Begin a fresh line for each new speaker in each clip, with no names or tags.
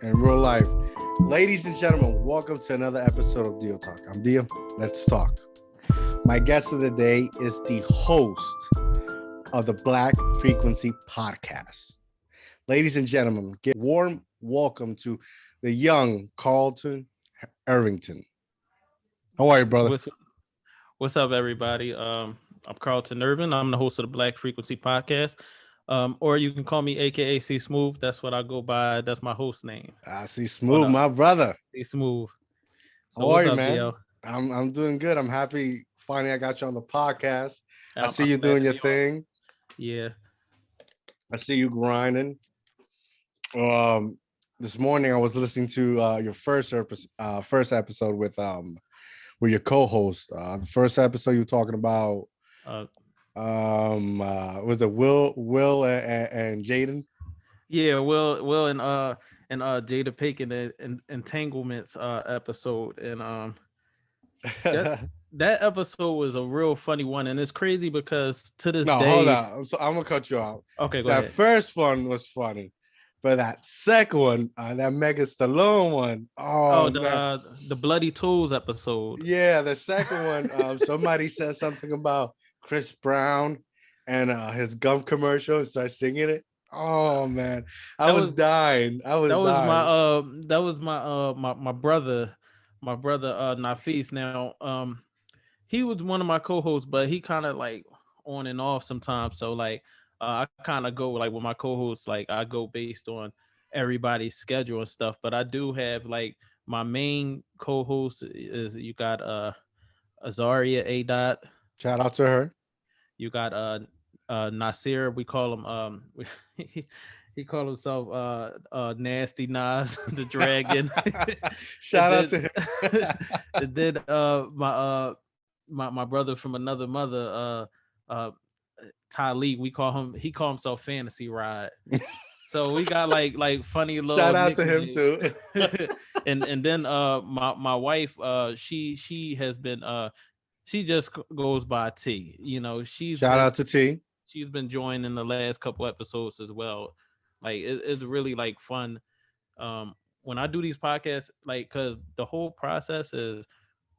in real life. Ladies and gentlemen, welcome to another episode of Diotalk. I'm Dio. Let's talk. My guest of the day is the host of the Black Frequency podcast. Ladies and gentlemen, give a warm welcome to the young Carlton Irvington. How are you, brother?
What's up, everybody? I'm Carlton Irvington. I'm the host of the Black Frequency podcast. Or you can call me AKA Csmoove. That's what I go by. That's my host name.
I see Csmoove, my brother.
Csmoove. So
How
what's
are you,
up,
man?
D.I.O?
I'm doing good. I'm happy finally I got you on the podcast. I see you doing your thing.
Yeah.
I see you grinding. This morning I was listening to your first episode with your co-host. The first episode you were talking about was it Will and Jaden?
Yeah, Will and Jada Pinkett and entanglements episode, and that episode was a real funny one, and it's crazy because to this day.
Hold on. So I'm gonna cut you out.
Okay, go
ahead.
That
first one was funny, but that second one, that Mega Stallone one,
the Bloody Tools episode.
Yeah, the second one, somebody said something about Chris Brown and his gum commercial and started singing it. Oh man, I was dying. That
was my brother Nafis. Now he was one of my co-hosts, but he kind of like on and off sometimes. So like I kind of go like with my co-hosts, like I go based on everybody's schedule and stuff. But I do have like my main co-host is you got Azaria A. Dot.
Shout out to her.
You got Nasir. We call him he called himself Nasty Nas the Dragon.
Shout out to him.
And then my brother from another mother, Tyleek, he called himself Fantasy Ride. So we got like funny little
shout out nicknames. To him too.
and then my wife, she has been she just goes by T. You know,
shout out to T.
She's been joining the last couple episodes as well. Like it's really like fun. When I do these podcasts, like, cause the whole process is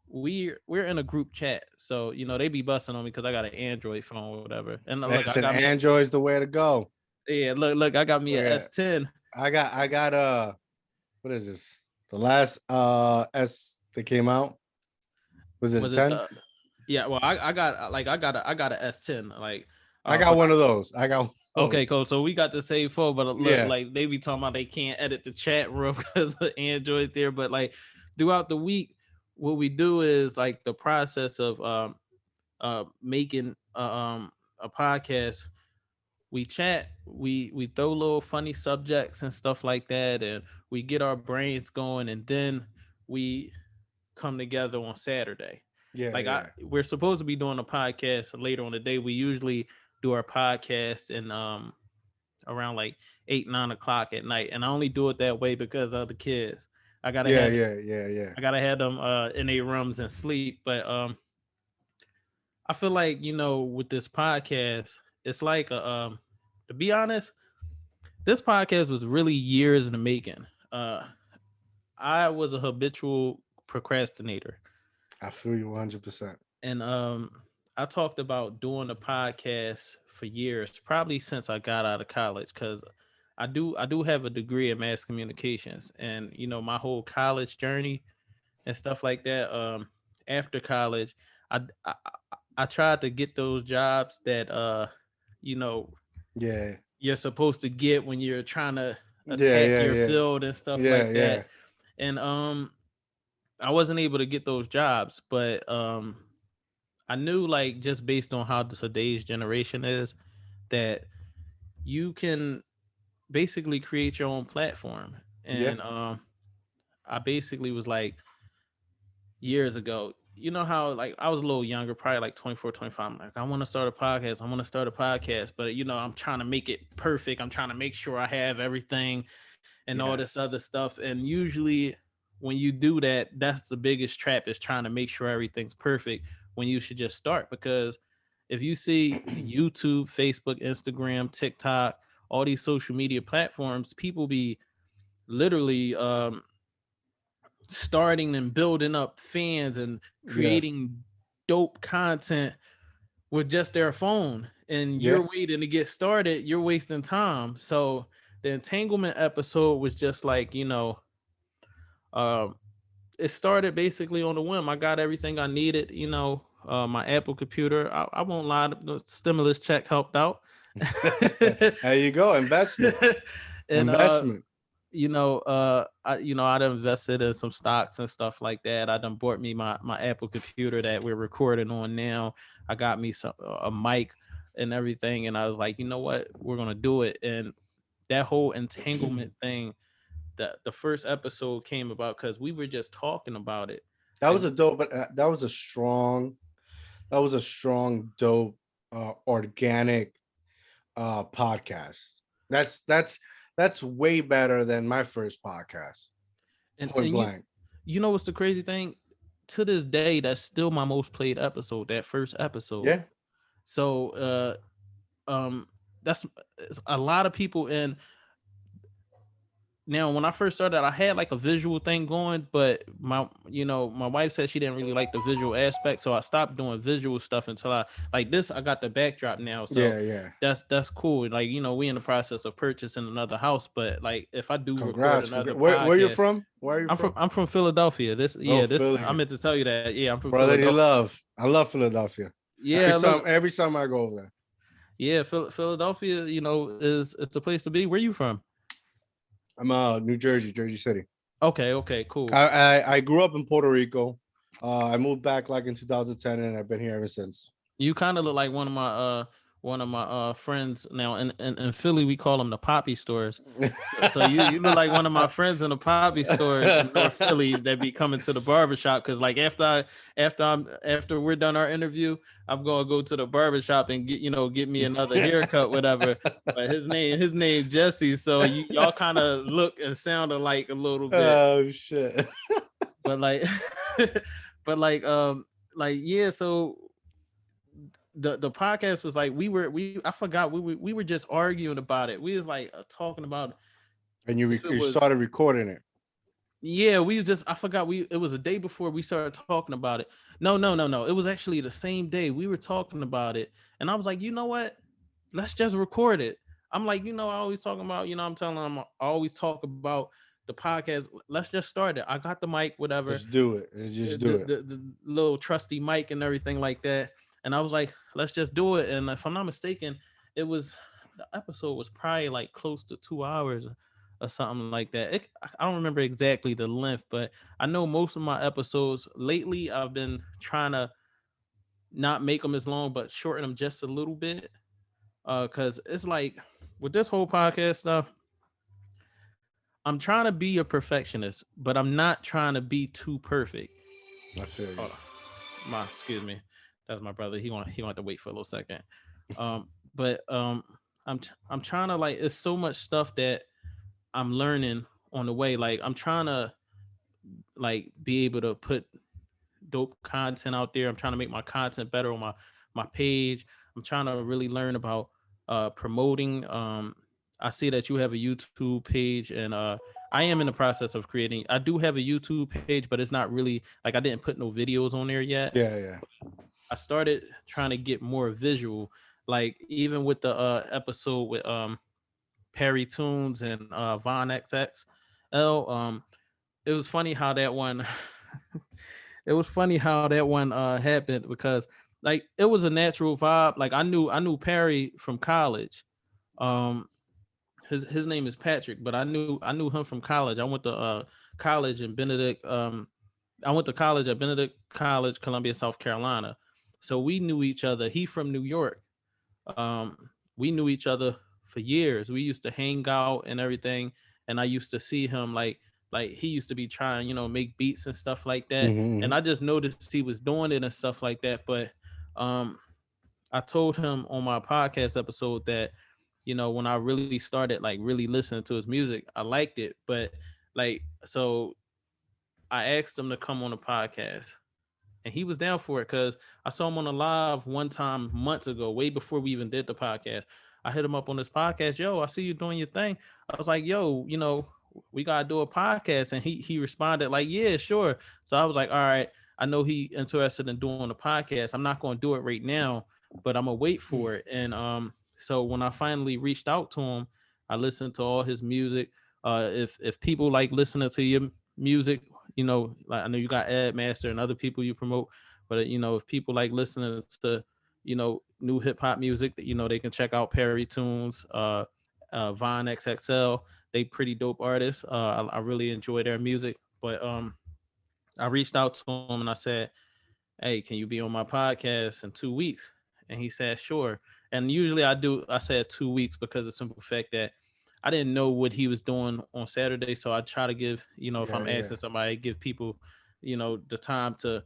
we're in a group chat. So, you know, they be busting on me because I got an Android phone or whatever. And look,
Android's the way to go.
Yeah, look, I got me an S10.
I got what is this? The last S that came out? Was it 10?
Yeah, well, I got a S10. Like
I got one of those.
Okay, cool. So we got the same phone, but look, like they be talking about they can't edit the chat room because of Android there. But like throughout the week, what we do is like the process of making a podcast. We chat, we throw little funny subjects and stuff like that, and we get our brains going, and then we come together on Saturday.
Yeah,
we're supposed to be doing a podcast later on the day. We usually do our podcast in around like 8-9 o'clock at night, and I only do it that way because of the kids. I gotta I gotta have them in their rooms and sleep. But I feel like, you know, with this podcast, it's like to be honest, this podcast was really years in the making. I was a habitual procrastinator.
I feel you 100%.
And I talked about doing a podcast for years, probably since I got out of college, because I do have a degree in mass communications, and you know, my whole college journey and stuff like that. After college, I tried to get those jobs that you know, you're supposed to get when you're trying to attack your field and stuff like that. And I wasn't able to get those jobs, but I knew, like, just based on how today's generation is, that you can basically create your own platform. And I basically was like, years ago, you know how like I was a little younger, probably like 24, 25. I'm like, I want to start a podcast. But, you know, I'm trying to make it perfect. I'm trying to make sure I have everything and all this other stuff. And usually when you do that, that's the biggest trap, is trying to make sure everything's perfect when you should just start. Because if you see YouTube, Facebook, Instagram, TikTok, all these social media platforms, people be literally starting and building up fans and
Yeah.
creating dope content with just their phone, and
Yeah.
you're waiting to get started, you're wasting time. So the entanglement episode was just like, um it started basically on a whim. I got everything I needed, my Apple computer. I won't lie, the stimulus check helped out.
There you go. Investment.
And
Investment.
I done invested in some stocks and stuff like that. I done bought me my Apple computer that we're recording on now. I got me some a mic and everything, and I was like, you know what, we're gonna do it. And that whole entanglement thing, the first episode came about because we were just talking about it.
That
Like,
was a dope, but that was a strong, dope, organic podcast. That's way better than my first podcast.
and
Point
and
blank.
you know what's the crazy thing? To this day, that's still my most played episode. That first episode.
Yeah.
So that's a lot of people. And now when I first started, I had like a visual thing going, but my wife said she didn't really like the visual aspect, so I stopped doing visual stuff until I like this. I got the backdrop now, so
Yeah. Yeah.
that's cool. Like, we in the process of purchasing another house, but like if I do record
Congrats.
another
Where you
podcast,
from? Where are you from?
I'm from Philadelphia.
Oh,
This I
Philly.
meant to tell you that. Yeah, I'm from
Brotherly
Philadelphia.
love. I love Philadelphia.
Yeah, look,
Every time I go over there.
yeah, Philadelphia, is it's the place to be. Where you from?
I'm New Jersey, Jersey City.
Okay, cool.
I grew up in Puerto Rico. I moved back like in 2010, and I've been here ever since.
You kind of look like one of my friends now in Philly. We call them the poppy stores. So you look like one of my friends in the poppy stores in North Philly that be coming to the barbershop. Cause like after we're done our interview, I'm gonna go to the barbershop and get me another haircut, whatever. But his name Jesse. So y'all kind of look and sound alike a little bit.
Oh shit.
But like yeah, so the podcast was like I forgot we were just arguing about it. We was like talking about,
and you started recording it.
Yeah, I forgot it was a day before we started talking about it. No. It was actually the same day we were talking about it. And I was like, you know what? Let's just record it. I'm like, I always talking about, I'm telling them I always talk about the podcast. Let's just start it. I got the mic, whatever.
Let's do it. Let's just do it.
The little trusty mic and everything like that. And I was like, let's just do it. And if I'm not mistaken, the episode was probably like close to 2 hours or something like that. I don't remember exactly the length, but I know most of my episodes lately, I've been trying to not make them as long, but shorten them just a little bit. Because it's like with this whole podcast stuff, I'm trying to be a perfectionist, but I'm not trying to be too perfect.
I feel you.
Excuse me. That's my brother. He want to wait for a little second. But I'm trying to like, it's so much stuff that I'm learning on the way. Like I'm trying to like be able to put dope content out there. I'm trying to make my content better on my page. I'm trying to really learn about promoting. I see that you have a YouTube page, and I am in the process of creating. I do have a YouTube page, but it's not really like I didn't put no videos on there yet.
Yeah.
I started trying to get more visual, like even with the episode with Perry Tunes and Von XXL. It was funny how that one happened, because like it was a natural vibe. Like I knew Perry from college. His name is Patrick, but I knew him from college. I went to college in Benedict. I went to college at Benedict College, Columbia, South Carolina. So we knew each other. He from New York. We knew each other for years. We used to hang out and everything. And I used to see him like he used to be trying, make beats and stuff like that.
Mm-hmm.
And I just noticed he was doing it and stuff like that. But I told him on my podcast episode that, when I really started like really listening to his music, I liked it. But like, so I asked him to come on the podcast, and he was down for it because I saw him on a live one time months ago, way before we even did the podcast. I hit him up on this podcast. Yo, I see you doing your thing. I was like, yo, we gotta do a podcast. And he responded like, yeah, sure. So I was like, all right, I know he interested in doing a podcast. I'm not gonna do it right now, but I'm gonna wait for it. And so when I finally reached out to him, I listened to all his music. If people like listening to your music, like I know you got Ad Master and other people you promote, but if people like listening to new hip hop music, they can check out Perry Tunes, Von XXL. They pretty dope artists. I really enjoy their music. But I reached out to him and I said, hey, can you be on my podcast in 2 weeks? And he said, sure. And usually I said 2 weeks because of the simple fact that I didn't know what he was doing on Saturday. So I try to give, if I'm
Yeah.
asking somebody, give people, the time to,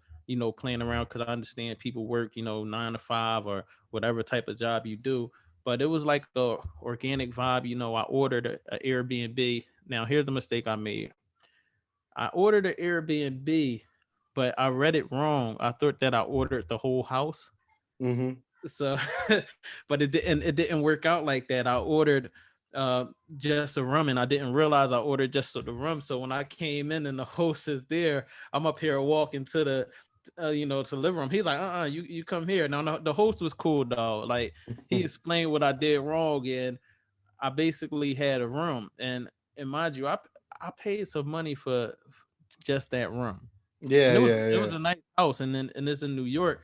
playing around, because I understand people work, 9 to 5 or whatever type of job you do. But it was like a organic vibe. I ordered a Airbnb. Now, here's the mistake I made. I ordered an Airbnb, but I read it wrong. I thought that I ordered the whole house.
Mm-hmm.
So, but it didn't work out like that. I ordered just a room, and I didn't realize I ordered just the room. So when I came in and the host is there, I'm up here walking to the to the living room. He's like, you come here. Now no, the host was cool though. Like, he explained what I did wrong, and I basically had a room. And mind you, I paid some money for just that room. And
Yeah, yeah,
it
yeah.
was a nice house, and it's in New York.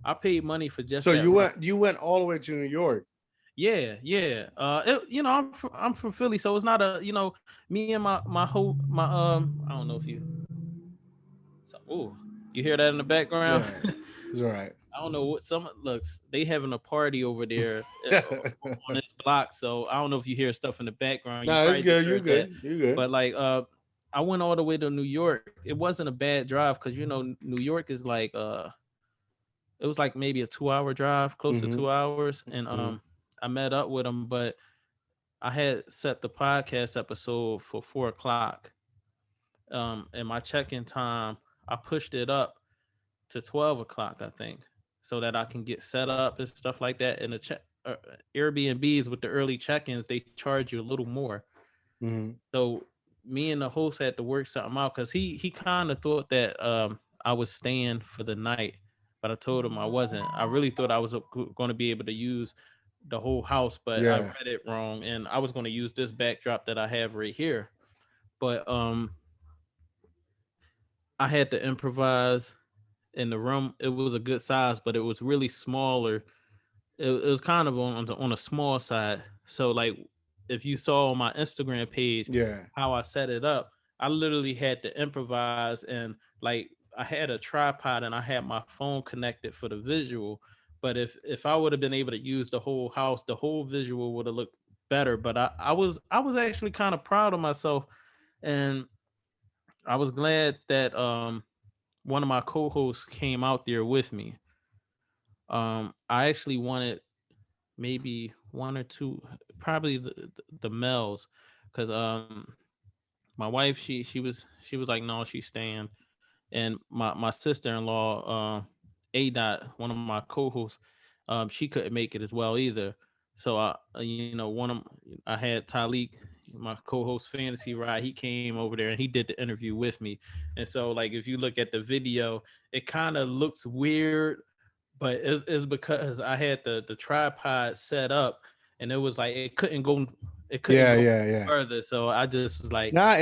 I paid money for just
So
that room.
you went all the way to New York.
Yeah, yeah. I'm from Philly, so it's not a me and my whole my I don't know if you so you hear that in the background.
Yeah, it's all right.
I don't know what some looks. They having a party over there on this block, so I don't know if you hear stuff in the background. You
No, it's
probably just
good. You
heard that,
good. You good.
but like I went all the way to New York. It wasn't a bad drive because New York is like it was like maybe a 2 hour drive, close to
Mm-hmm.
2 hours, and
Mm-hmm.
I met up with him, but I had set the podcast episode for 4 o'clock. And my check-in time, I pushed it up to 12 o'clock, I think, so that I can get set up and stuff like that. And Airbnbs with the early check-ins, they charge you a little more.
Mm-hmm.
So me and the host had to work something out because he kind of thought that I was staying for the night, but I told him I wasn't. I really thought I was going to be able to use the whole house, but I
Yeah.
read it wrong, and I was going to use this backdrop that I have right here. But I had to improvise in the room. It was a good size, but it was really smaller. It was kind of on a small side. So like, if you saw on my Instagram page
Yeah.
how I set it up, I literally had to improvise, and like I had a tripod and I had my phone connected for the visual. But if I would have been able to use the whole house, the whole visual would have looked better. But I was actually kind of proud of myself, and I was glad that one of my co-hosts came out there with me. I actually wanted maybe one or two, probably the males, because my wife, she was like, no, she's staying. And my sister-in-law, A Dot, one of my co-hosts, she couldn't make it as well either. So I had Talik, my co-host Fantasy Ride. He came over there and he did the interview with me. And so, like, if you look at the video, it kind of looks weird, but it's because I had the tripod set up, and it was like it couldn't
Yeah.
go
Yeah. Yeah.
further. So I just was like,
Nah,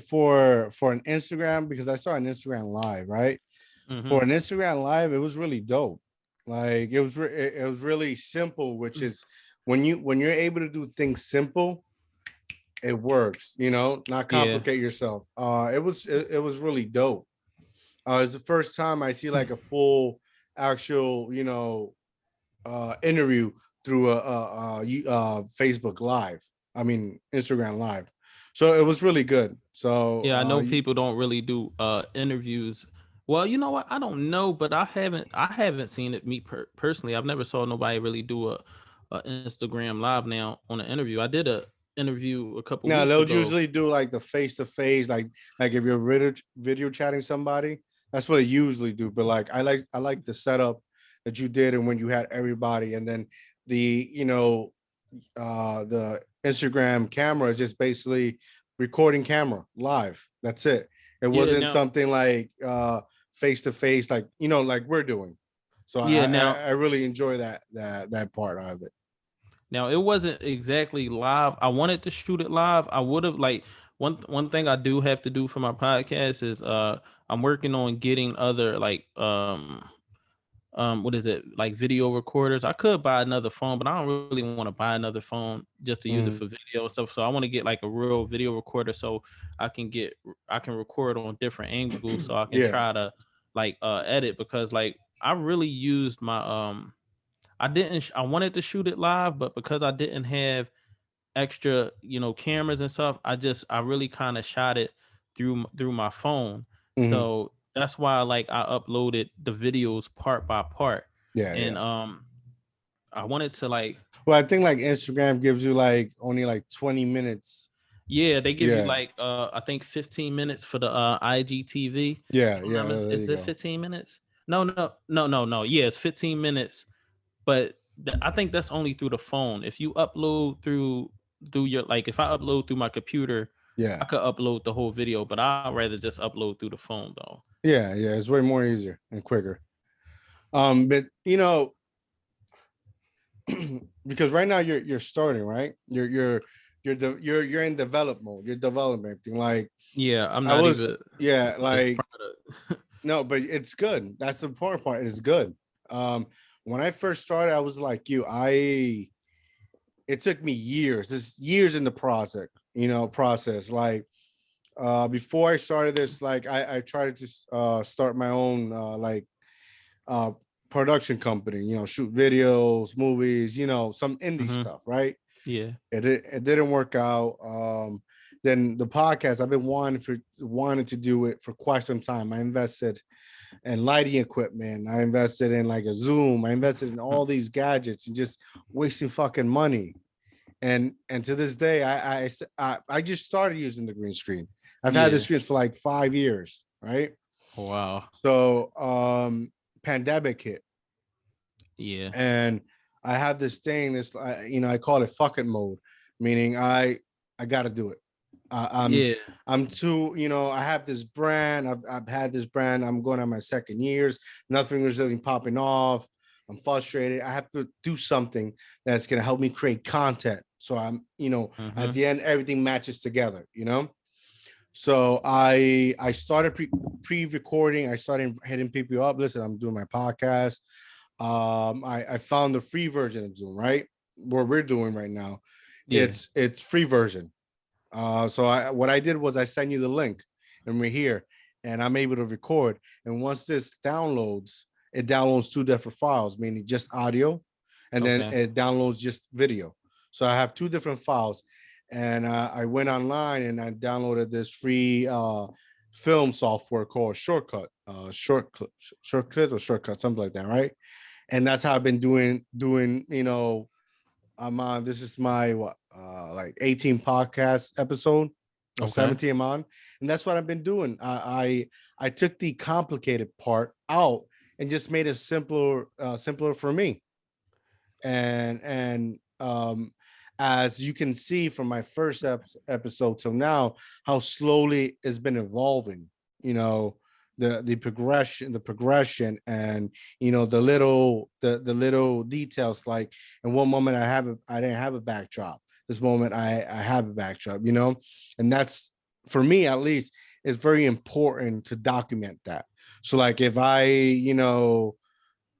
for an Instagram, because I saw an Instagram live, right?
mm-hmm,
For an Instagram live, it was really dope. Like it was really simple, which is when you're able to do things simple, it works, not
yeah.
complicate yourself. It was really dope. It's the first time I see like a full actual, interview through a Facebook live. I mean Instagram live. So it was really good. So
Yeah, I know people don't really do interviews. Well, you know what? I don't know, but I haven't seen it me personally. I've never saw nobody really do a Instagram live now on an interview. I did a interview a couple
no,
weeks
they'll
ago.
usually do like the face to face, like if you're video chatting somebody, that's what they usually do. But like I like the setup that you did, and when you had everybody, and then the the Instagram camera is just basically recording camera live. That's it. It
Yeah,
wasn't
now
something like face to face, like like we're doing. So
yeah, now
I really enjoy that part of it.
now it wasn't exactly live. I wanted to shoot it live. I would have like one thing I do have to do for my podcast is I'm working on getting other like what is it, like video recorders. I could buy another phone, but I don't really want to buy another phone just to use it
Mm,
for video and stuff. So I want to get like a real video recorder so I can record on different angles so I can
yeah.
try to like edit, because like I really used my I didn't I wanted to shoot it live, but because I didn't have extra, cameras and stuff, I really kind of shot it through my phone.
Hmm.
So that's why like I uploaded the videos part by part.
Yeah,
And
yeah.
I wanted to like,
Well, I think like Instagram gives you like only like 20 minutes.
yeah, they give you
Yeah,
like I think 15 minutes for the IGTV.
yeah,
If I'm
yeah.
not
There
is
you
it
go.
15 minutes? No. Yeah, it's 15 minutes, but I think that's only through the phone. If you upload through your, like, if I upload through my computer, I
Yeah,
could upload the whole video, but I'd rather just upload through the phone though.
yeah, yeah. It's way more easier and quicker. But because right now you're starting, right? You're in develop mode. You're developing. Like
Yeah, I'm
I
not
was,
even
yeah.
on this
Like
product.
no, but it's good. That's the important part. It's good. Um, when I first started, I was like you. It took me years. This years in the process. Process. Like before I started this, like I tried to start my own uh production company. Shoot videos, movies. Some indie
Hmm.
stuff, right?
Yeah.
It didn't work out. Then the podcast, I've been wanting to do it for quite some time. I invested in lighting equipment. I invested in like a Zoom. I invested in all these gadgets and just wasting fucking money. And to this day, I just started using the green screen. I've had the
Yeah.
screens for like 5 years, right?
Wow.
So pandemic hit,
Yeah.
and I have this thing, I call it fuck it mode, meaning I got to do it. I'm
Yeah.
I'm too, I have this brand. I've had this brand. I'm going on my second years. Nothing was really popping off. I'm frustrated. I have to do something that's gonna help me create content. So at
Hmm.
the end, everything matches together. So I started pre-recording. I started hitting people up. Listen, I'm doing my podcast. I found the free version of Zoom, right? What we're doing right now.
Yeah.
It's free version. So what I did was I send you the link, and we're here, and I'm able to record. And once this downloads, it downloads two different files, meaning just audio, and then
Okay.
it downloads just video. So I have two different files, and I went online and I downloaded this free film software called Shortcut or Shortcut, something like that, right? And that's how I've been doing. I'm on. This is my what, like 18 podcast episode or
Okay.
17 I'm on, and that's what I've been doing. I took the complicated part out and just made it simpler for me. And as you can see from my first episode till now, how slowly it's been evolving. You know, the progression, and the little details. Like in one moment I didn't have a backdrop. This moment I have a backdrop. And that's, for me at least, is very important to document that. So like if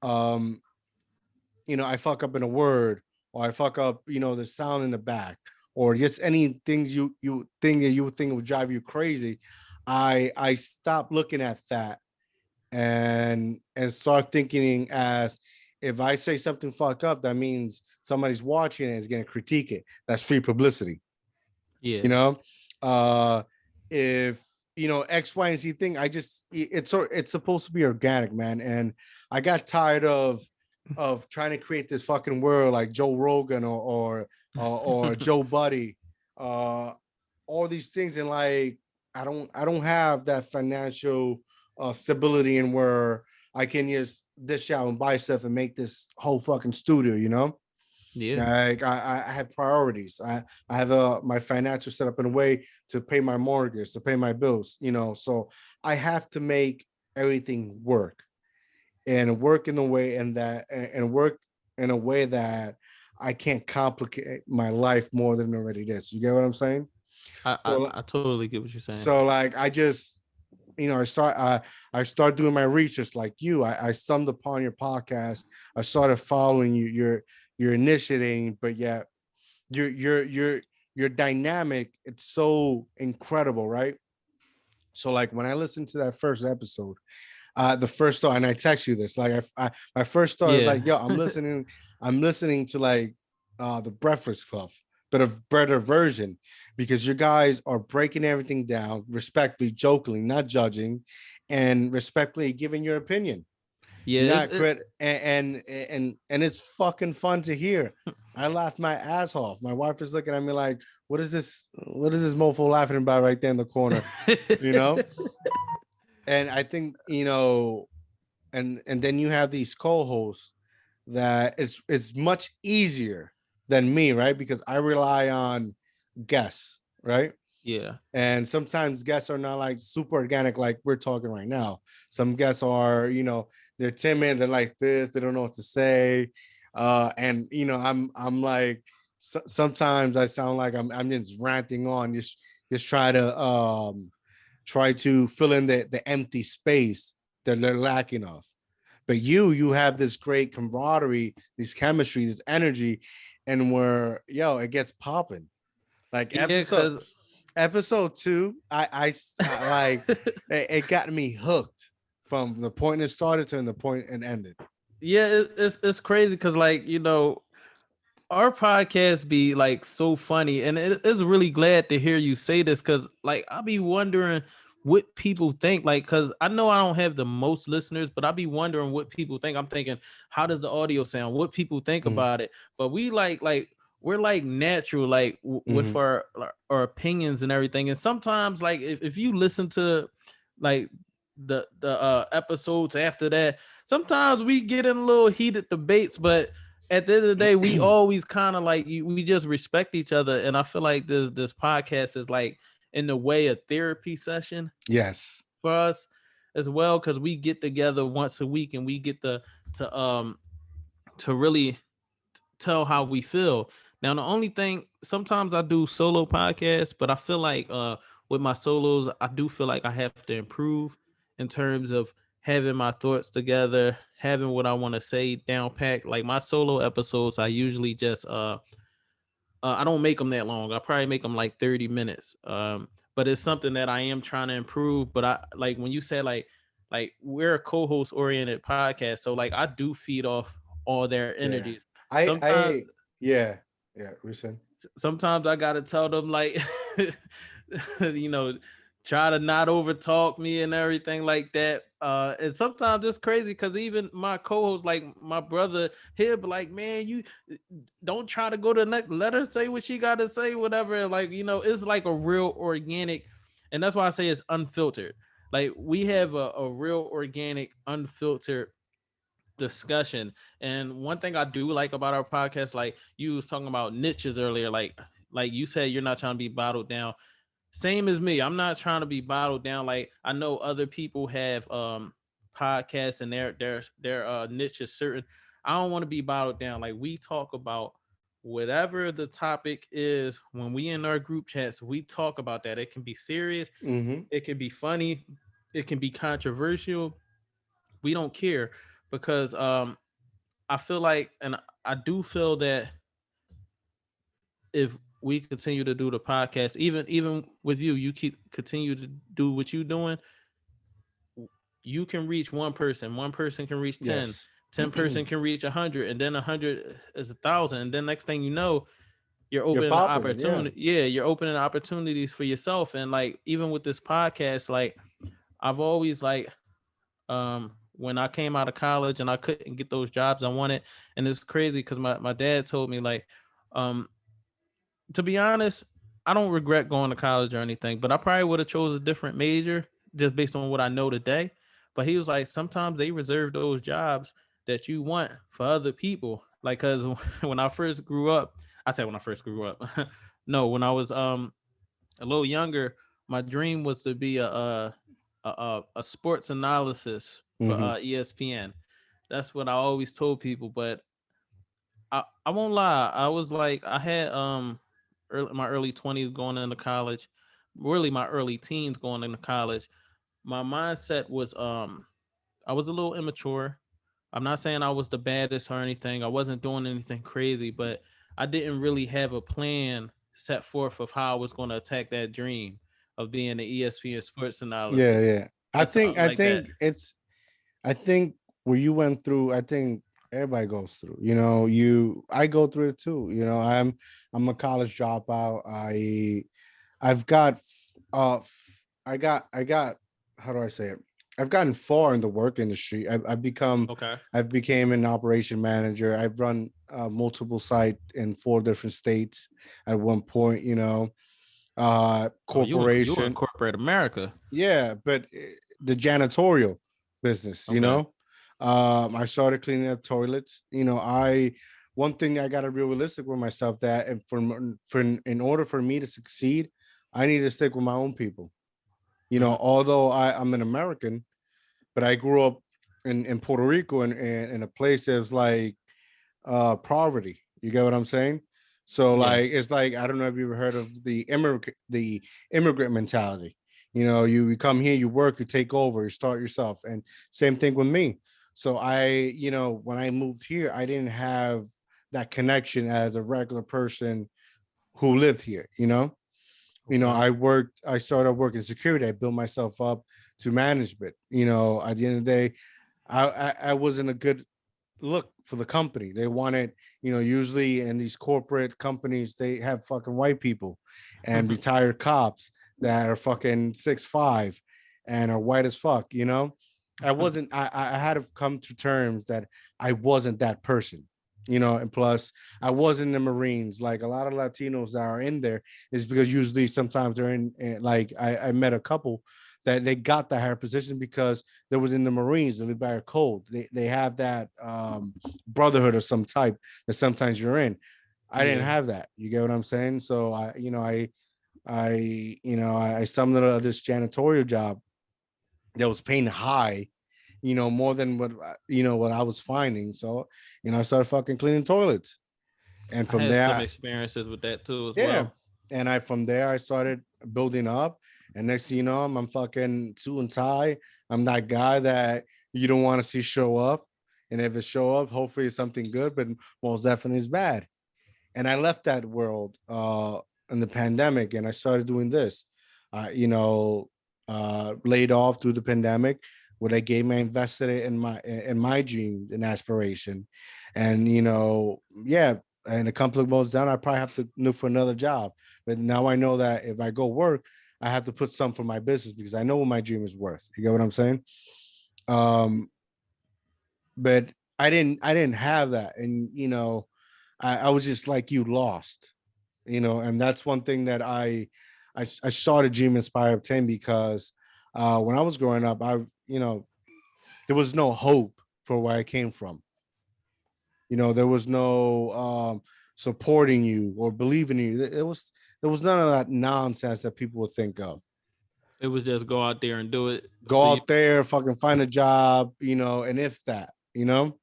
um I fuck up in a word, or I fuck up, the sound in the back, or just any things you think that you would think would drive you crazy. I stop looking at that and start thinking as, if I say something fuck up, that means somebody's watching and is going to critique it. That's free publicity. you
Yeah.
know uh if X, Y, and Z thing, it's supposed to be organic, man. And I got tired of trying to create this fucking world like Joe Rogan or Joe Buddy, uh all these things. And like I don't have that financial stability, and where I can just dish out and buy stuff and make this whole fucking studio.
Yeah.
Like I have priorities. I have my financial set up in a way to pay my mortgage, to pay my bills, so I have to make everything work and work in a way and work in a way that I can't complicate my life more than it already is. You get what I'm saying? So
I totally get what you're saying.
like I just I start doing my research like you. I stumbled upon your podcast. I started following you. You're initiating, but yet your dynamic. It's so incredible, right? So like when I listened to that first episode, the first thought, and I text you this, like my first thought is
Yeah.
like, yo, I'm listening to like the Breakfast Club, but a better version, because you guys are breaking everything down respectfully, jokingly, not judging, and respectfully giving your opinion.
Yeah,
You're not and it's fucking fun to hear. I laughed my ass off. My wife is looking at me like, what is this? What is this mofo laughing about right there in the corner? You know? And I think, and then you have these co-hosts that it's much easier than me, right? Because I rely on guests, right?
yeah.
And sometimes guests are not like super organic like we're talking right now. Some guests are, they're timid, they're like this, they don't know what to say. And I'm like, sometimes I sound like I'm just ranting on, just try to fill in the empty space that they're lacking of. But you have this great camaraderie, this chemistry, this energy, and where it gets popping. Like
Yeah, because
episode 2, I like it got me hooked from the point it started to the point it ended.
yeah, it's crazy because like our podcast be like so funny, and it's really glad to hear you say this because like I'll be wondering what people think, like because I know I don't have the most listeners, but I'll be wondering what people think. I'm thinking, how does the audio sound, what people think
Mm-hmm.
about it? But we like we're like natural, like with
Mm-hmm.
our opinions and everything. And sometimes like if you listen to like the episodes after that, sometimes we get in a little heated debates, but at the end of the day, we always kind of like we just respect each other, and I feel like this podcast is like in the way a therapy session
Yes.
for us as well, because we get together once a week and we get to to really tell how we feel. Now, the only thing, sometimes I do solo podcasts, but I feel like with my solos, I do feel like I have to improve in terms of having my thoughts together, having what I want to say down packed. Like my solo episodes, I usually just I don't make them that long. I probably make them like 30 minutes. But it's something that I am trying to improve. But I like when you said like we're a co-host oriented podcast, so like I do feed off all their
Yeah.
energies.
I
Sometimes
I yeah. Yeah, we said.
sometimes I gotta tell them like you know, try to not over talk me and everything like that. And sometimes it's crazy because even my co-host, like my brother, he'll be like, man, you don't try to go to the next, let her say what she gotta say, whatever. Like, it's like a real organic, and that's why I say it's unfiltered. Like we have a real organic, unfiltered discussion. And one thing I do like about our podcast, like you was talking about niches earlier, like you said, you're not trying to be bottled down. Same as me. I'm not trying to be bottled down. Like I know other people have podcasts and their niche is certain. I don't want to be bottled down. Like we talk about whatever the topic is when we in our group chats, we talk about that. It can be serious,
Mm-hmm.
it can be funny, it can be controversial. We don't care because I feel like, and I do feel that if we continue to do the podcast, even with you, you keep continue to do what you're doing, you can reach one person can reach 10,
Yes.
10 person can reach 100, and then 100 is 1,000, and then next thing you know, you're
You're
opening the
popular, yeah.
opportunity. Yeah, you're opening opportunities for yourself, and like even with this podcast, like I've always like when I came out of college and I couldn't get those jobs I wanted. And it's crazy because my dad told me like um to be honest, I don't regret going to college or anything, but I probably would have chose a different major just based on what I know today. But he was like, sometimes they reserve those jobs that you want for other people. Like, cause when I first grew up, I said when I first grew up, no, when I was a little younger, my dream was to be a sports analysis for
Mm-hmm.
ESPN. That's what I always told people. But I won't lie, I was like I had my early 20s going into college, really my early teens going into college. My mindset was I was a little immature. I'm not saying I was the baddest or anything. I wasn't doing anything crazy, but I didn't really have a plan set forth of how I was going to attack that dream of being an ESPN sports
Yeah,
analysis
yeah. I
or
think
something
I
like that.
think it's I think what you went through, I think everybody goes through. I go through it too. I'm a college dropout. I've got I got how do I say it? I've gotten far in the work industry.
Okay.
I've became an operation manager. I've run multiple sites in 4 different states at one point.
Oh, you in
Corporation.
corporate America.
Yeah, but the janitorial business,
Okay.
I started cleaning up toilets. I one thing I got to be realistic with myself that and for in order for me to succeed, I need to stick with my own people.
Hmm.
Although I'm an American, but I grew up in Puerto Rico and in a place that's like poverty. You get what I'm saying? So
Yeah.
like it's like I don't know if you ever heard of the immigrant mentality. You come here, you work, you take over, you start yourself, and same thing with me. So when I moved here, I didn't have that connection as a regular person who lived here.
Okay.
I started working security. I built myself up to management. At the end of the day, I wasn't a good look for the company. They wanted, usually in these corporate companies, they have fucking white people and retired cops that are fucking 6'5" and are white as fuck. I wasn't. I had to come to terms that I wasn't that person. And plus I was in the Marines. Like a lot of Latinos that are in there is because usually sometimes they're like I met a couple that they got the higher position because there was in the Marines. They live by a code. They have that brotherhood of some type that sometimes you're in. I didn't
Yeah.
have that. You get what I'm saying? So I stumbled on this janitorial job that was paying high, more than what I was finding. So, I started fucking cleaning toilets. And
I
from
had some
there,
experiences with that too as
yeah.
well.
And from there I started building up. And next thing you know, I'm fucking suit and tie. I'm that guy that you don't want to see show up. And if it show up, hopefully it's something good, but most definitely is bad. And I left that world in the pandemic and I started doing this. Laid off through the pandemic. What I gave me, I invested it in my dream and aspiration. And yeah, and a couple of months down, I probably have to look for another job. But now I know that if I go work, I have to put some for my business because I know what my dream is worth. You get what I'm saying? Um, but I didn't have that. And I was just like you lost, and that's one thing that I started Dream Inspire 10 because when I was growing up, there was no hope for where I came from. There was no supporting you or believing in you. There was none of that nonsense that people would think of.
It was just go out there and do it
Go
for you.
out there, fucking find a job, and if that, and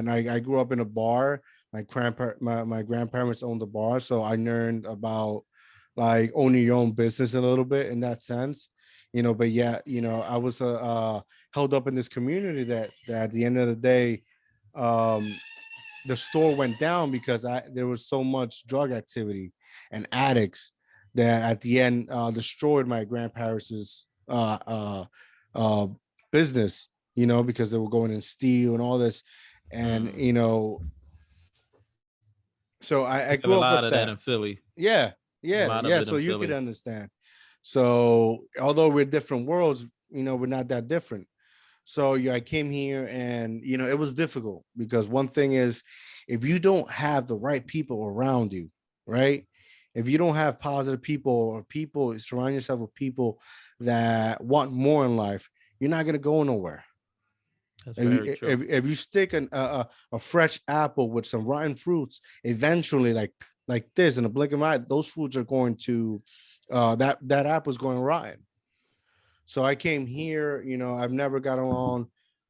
I grew up in a bar. My grandparents owned the bar, so I learned about like owning your own business a little bit in that sense. But yeah, I was held up in this community that at the end of the day, um, the store went down because there was so much drug activity and addicts that at the end destroyed my grandparents' uh, business. Because they were going and steal and all this, and
Mm.
so I
We have a
grew up
lot
with
of that
that.
in Philly.
Yeah,
A
yeah,
lot of
yeah.
it
So
in
you could
Philly.
understand. So although we're different worlds, we're not that different. So yeah, I came here and it was difficult because one thing is if you don't have the right people around you, right? If you don't have positive people or people surround yourself with people that want more in life, you're not gonna go nowhere.
That's very true.
If you stick a fresh apple with some rotten fruits, eventually, like this in a blink of an eye, those fruits are going to that apple's going rotten. So I came here, I've never got along.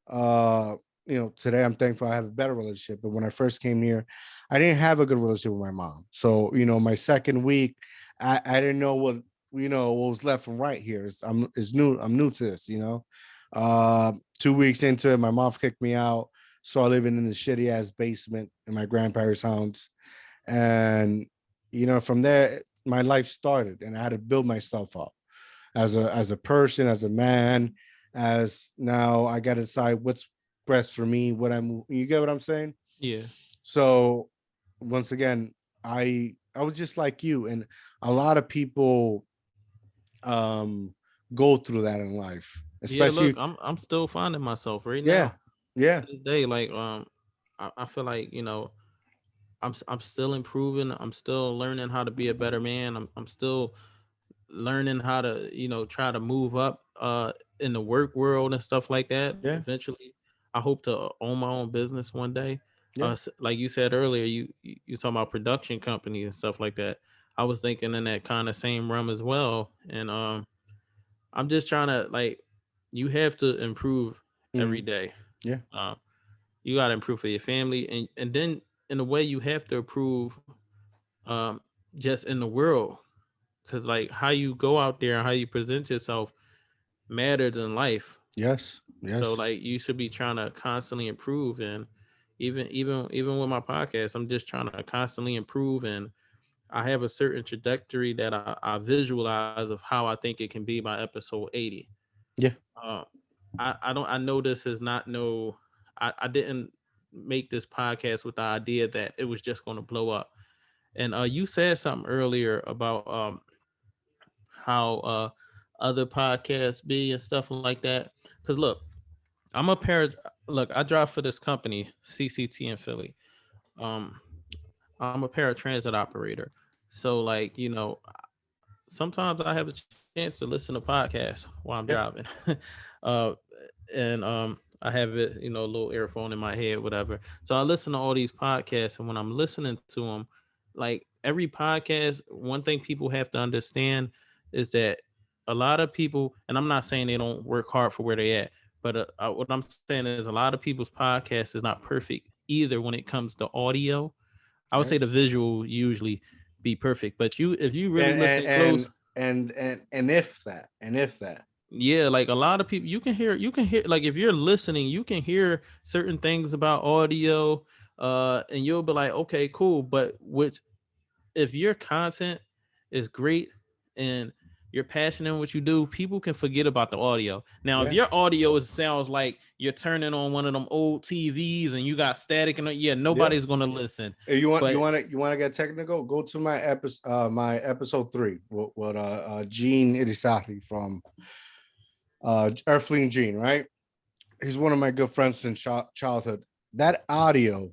Today I'm thankful I have a better relationship. But when I first came here, I didn't have a good relationship with my mom. So, my second week, I didn't know what was left from right here. I'm new to this. 2 weeks into it, my mom kicked me out. So I living in the shitty ass basement in my grandparents' house. And from there, my life started and I had to build myself up as a person, as a man, as now I gotta decide what's best for me, you get what I'm saying?
Yeah.
So once again, I was just like you, and a lot of people um go through that in life,
Yeah, look,
especially.
I'm still finding myself right
Yeah,
now
yeah.
to this day. Like I feel like, I'm still improving. I'm still learning how to be a better man. I'm still learning how to, try to move up in the work world and stuff like that.
Yeah,
Eventually, I hope to own my own business one day.
yeah.
Like you said earlier, you talking about production companies and stuff like that. I was thinking in that kind of same realm as well, and I'm just trying to, like, you have to improve every
Mhm.
day.
Yeah,
Uh, you got to improve for your family, and then in a way you have to improve um, just in the world, because like how you go out there and how you present yourself matters in life.
yes,
So
yes.
like you should be trying to constantly improve, and even with my podcast, I'm just trying to constantly improve, and I have a certain trajectory that I visualize of how I think it can be by episode 80.
Yeah.
Uh, I know this is not no I didn't make this podcast with the idea that it was just going to blow up. And you said something earlier about how other podcasts be and stuff like that. Because look, I'm a pair. Look, I drive for this company, CCT in Philly. Um, I'm a paratransit operator. So like, sometimes I have a chance to listen to podcasts while I'm
Yeah.
driving. uh, and I have it, a little earphone in my head, whatever. So I listen to all these podcasts, and when I'm listening to them, like every podcast, one thing people have to understand is that a lot of people, and I'm not saying they don't work hard for where they at, but what I'm saying is a lot of people's podcast is not perfect either when it comes to audio. I would say the
Yes.
visual usually be perfect, but if you really
And
listen close,
if that.
yeah, like a lot of people, you can hear like if you're listening, you can hear certain things about audio, and you'll be like, okay, cool. But which if your content is great and you're passionate in what you do, people can forget about the audio. Now, if
Yeah.
your audio sounds like you're turning on one of them old TVs and you got static, and yeah,
Yeah.
nobody's gonna listen.
If you want, you
But
want to, you want to get technical. Go to my episode 3. What Gene Irisati from Earthling Gene, right? He's one of my good friends since childhood. That audio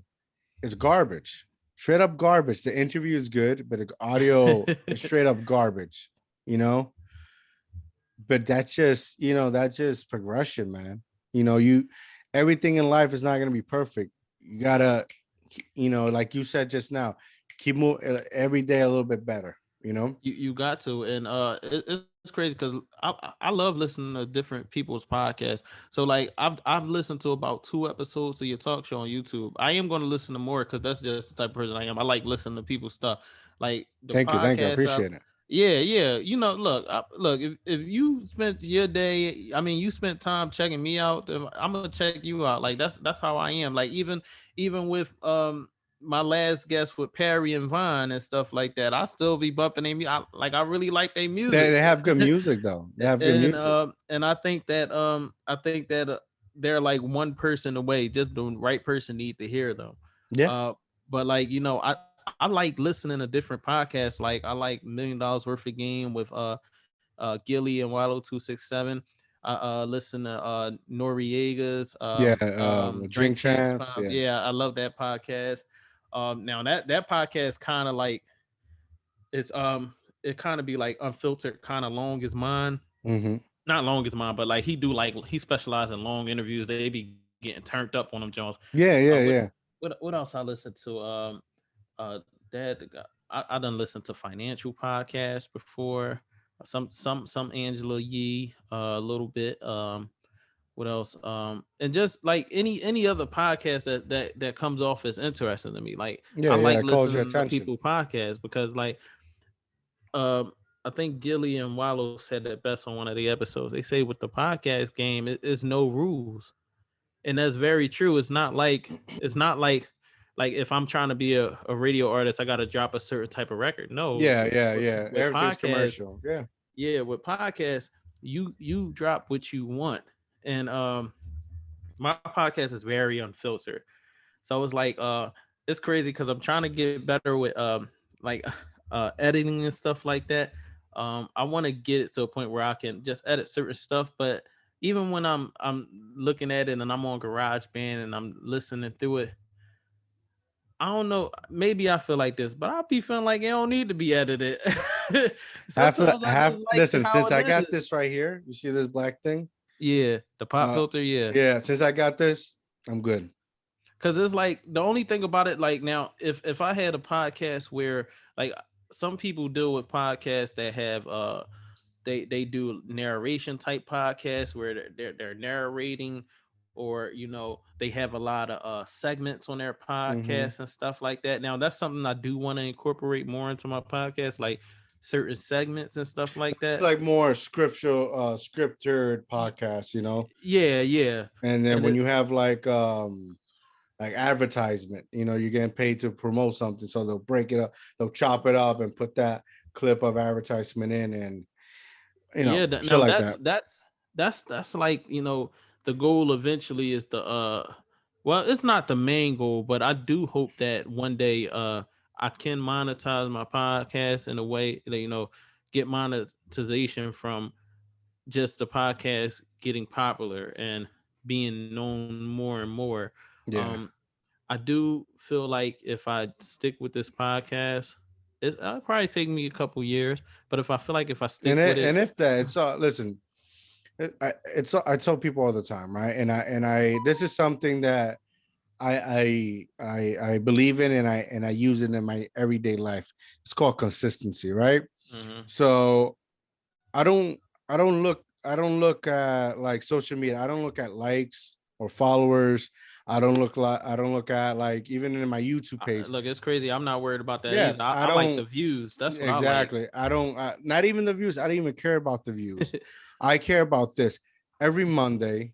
is garbage, straight up garbage. The interview is good, but the audio is straight up garbage. You know, but that's just progression, man. You everything in life is not gonna be perfect. You gotta, like you said just now, keep moving every day a little bit better.
you got to, and it's crazy because I love listening to different people's podcasts. So like I've listened to about 2 episodes of your talk show on YouTube. I am going to listen to more because that's just the type of person I am. I like listening to people's stuff, like the
Thank you, I
podcast up.
appreciate it.
Yeah. Look, look. If you spent your day, I mean, you spent time checking me out, then I'm gonna check you out. Like that's how I am. Like even with my last guest with Perry and Vine and stuff like that, I still be bumping them. I really like their
They,
music,
they have good music though. They have good
and
music.
I think that they're like one person away. Just the right person need to hear them.
Yeah.
Uh, but like I like listening to different podcasts. Like I like $1 Million Worth of Game with Gilly and Wallow 267. I listen to Noriega's
Yeah.
Drink
Drink
Champs.
champs. Yeah.
Yeah, I love that podcast. Now that podcast kind of like it's it kind of be like unfiltered, kind of long as mine.
Hmm.
Not long as mine, but like he specializes in long interviews. They be good. getting turned up on them Jones.
Yeah, yeah,
What
yeah.
what else I listened to? Dad, I done listened to financial podcasts before. Some Angela Yee, a little bit. What else? And just like any other podcast that comes off as interesting to me. Like
Yeah,
I
yeah,
like
it calls your
listening to
attention.
people podcasts because like I think Gilly and Wallow said that best on one of the episodes. They say with the podcast game, it's no rules, and that's very true. It's not like if I'm trying to be a radio artist, I got to drop a certain type of record. No,
Yeah, yeah, yeah.
with
Everything's
podcasts,
commercial. Yeah.
yeah, with podcasts, you drop what you want, and my podcast is very unfiltered. So it's like it's crazy because I'm trying to get better with like editing and stuff like that. I want to get it to a point where I can just edit certain stuff, but even when I'm looking at it and I'm on GarageBand and I'm listening through it, I don't know. Maybe I feel like this, but I'll be feeling like it don't need to be edited. Sometimes I just like
Listen,
how
since
it
I got
is.
this right here, you see this black thing?
Yeah, the pop
Uh
filter. Yeah,
yeah, since I got this, I'm good.
because it's like the only thing about it. Like now, if I had a podcast where like some people deal with podcasts that have they do narration type podcasts where they're narrating, or they have a lot of segments on their
Hmm.
podcasts and stuff like that. Now that's something I do want to incorporate more into my podcast, like certain segments and stuff like
It's
that.
like more scriptural scriptured
Y-
podcast, you know.
yeah, yeah.
And then
And
when
it,
you have like advertisement, you know, you're getting paid to promote something, so they'll break it up, they'll chop it up and put that clip of advertisement in, and
yeah,
shit
now
like that.
that's like the goal eventually is the well, it's not the main goal, but I do hope that one day I can monetize my podcast in a way that get monetization from just the podcast getting popular and being known more and more. um
Yeah.
I do feel like if I stick with this podcast, it'll probably take me a couple years, but if I feel like if I stick with it.
And if that, it's listen, I tell people all the time, right? And I this is something that I believe in, and I use it in my everyday life. It's called consistency, right?
Mhm.
So I don't I don't look at like social media. I don't look at likes or followers. I don't look at like even in my YouTube page.
Look, it's crazy. I'm not worried about that
Yeah,
either.
I
I like the
don't
views. That's what I like.
exactly. I don't not even the views. I don't even care about the views. I care about this. Every Monday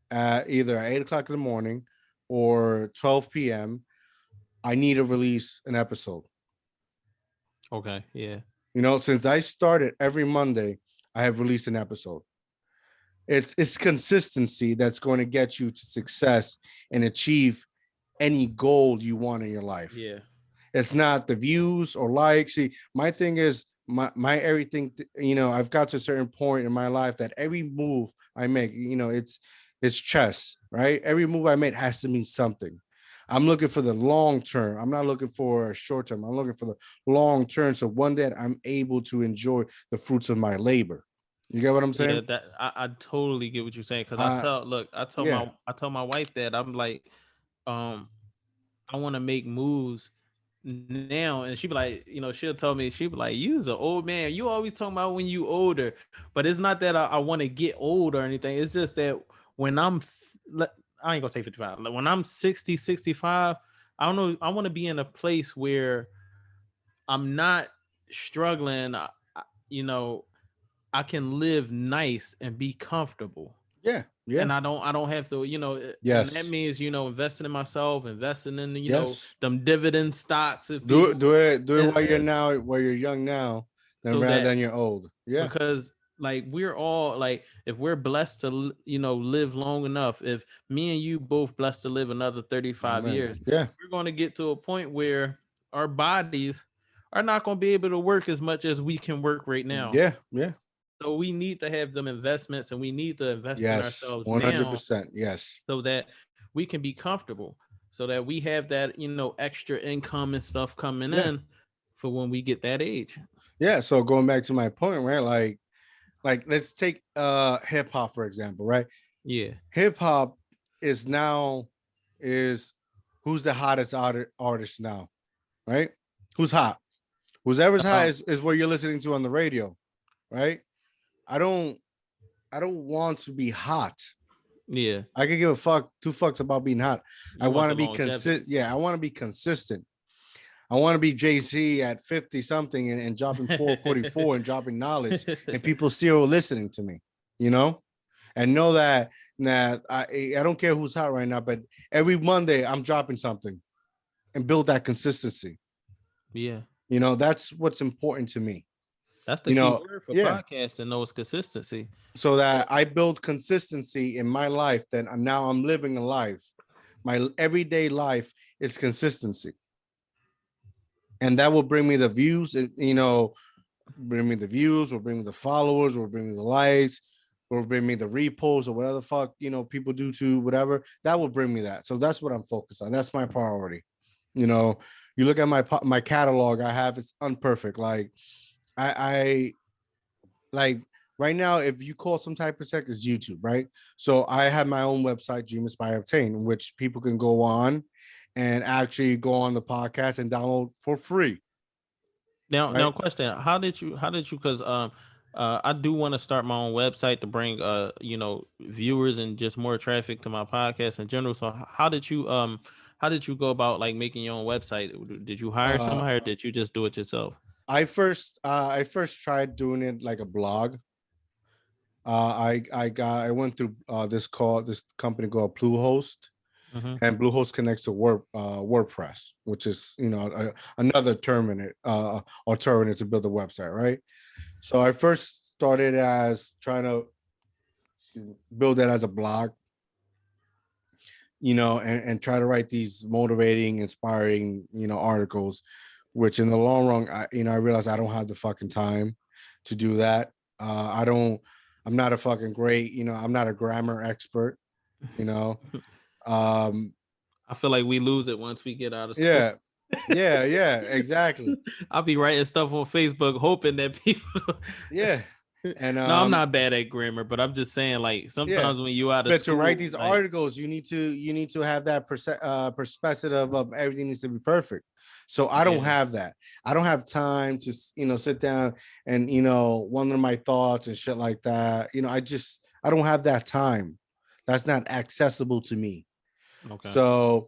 at either at 8 o'clock in the morning or 12 p.m. I need to release an episode.
Okay, yeah.
Since I started every Monday, I have released an episode. It's consistency that's going to get you to success and achieve any goal you want in your life.
Yeah.
It's not the views or likes. See, my thing is my everything. I've got to a certain point in my life that every move I make, it's chess, right? Every move I make has to mean something. I'm looking for the long term. I'm not looking for a short term. I'm looking for the long term. So one day I'm able to enjoy the fruits of my labor. You get what I'm
Yeah,
saying?
that I totally get what you're saying because
Uh,
I told
yeah,
my wife that I'm like, um, I want to make moves now, and she be like, she'll tell me, she be like, "You's an old man. You always talking about when you older," but it's not that I want to get old or anything. It's just that when I ain't gonna say 55. Like when I'm 60, 65, I don't know. I want to be in a place where I'm not struggling. You know, I can live nice and be comfortable,
yeah, yeah,
and I don't have to, and that
yes,
means investing in myself, investing in
yes.
them dividend stocks if
Do
people,
it, do it
and,
while you're
and
now, while you're young now, than
so
rather
that
than you're old. Yeah,
because like we're all like if we're blessed to live long enough, if me and you both blessed to live another 35
amen.
years,
Yeah,
we're going to get to a point where our bodies are not going to be able to work as much as we can work right now.
yeah, yeah.
So we need to have them investments and we need to invest in
Yes,
ourselves now
100%. Yes.
so that we can be comfortable, so that we have that, extra income and stuff coming
Yeah,
in for when we get that age.
yeah. So going back to my point, right? Like let's take hip hop for example, right?
Yeah.
Hip hop, is now is who's the hottest artist now, right? Who's hot? Whoever's hot
Um,
is what you're listening to on the radio, right? I don't I don't want to be hot.
yeah,
I could give a fuck two fucks about being hot. I
you want
want to
the
be
longevity.
consistent. Yeah, I want to be consistent. I want to be JC at 50 something and dropping 444 and dropping knowledge and people still listening to me, you know? And know that I don't care who's hot right now, but every Monday I'm dropping something and build that consistency.
Yeah,
That's what's important to me.
that's the
You
key
know,
word for
yeah.
podcasting. Though is consistency.
So that
So
I build consistency in my life, then now I'm living a life. My everyday life is consistency. And that will bring me the views, bring me the views, will bring me the followers, will bring me the likes, will bring me the reposts or whatever the fuck, people do to whatever. That will bring me that. So that's what I'm focused on. That's my priority. You know, you look at my catalog I have, it's unperfect. Like I like right now, if you call some type of tech, it's YouTube, right? So I have my own website, Genius by Obtain, which people can go on and actually go on the podcast and download for free,
now,
right?
question: How did you? Because I do want to start my own website to bring viewers and just more traffic to my podcast in general. So how did you go about like making your own website? Did you hire
Uh,
somebody or did you just do it yourself?
I first tried doing it like a blog. I went through this company called Bluehost,
Mm-hmm.
and Bluehost connects to WordPress, which is another alternative to build a website, right? So I first started as trying to build it as a blog, and try to write these motivating, inspiring, articles, which in the long run, I realized I don't have the fucking time to do that. I don't, I'm not a fucking great, I'm not a grammar expert, you know. Um,
I feel like we lose it once we get out of school.
yeah, yeah, exactly.
I'll be writing stuff on Facebook hoping that people.
Yeah. And
No, I'm not bad at grammar, but I'm just saying, like,
yeah,
sometimes when you out of
but to write
school,
these
like,
articles, you need to have that perspective of everything needs to be perfect. So I don't
yeah,
have that. I don't have time to sit down and wonder my thoughts and shit like that. I don't have that time. That's not accessible to me.
okay.
So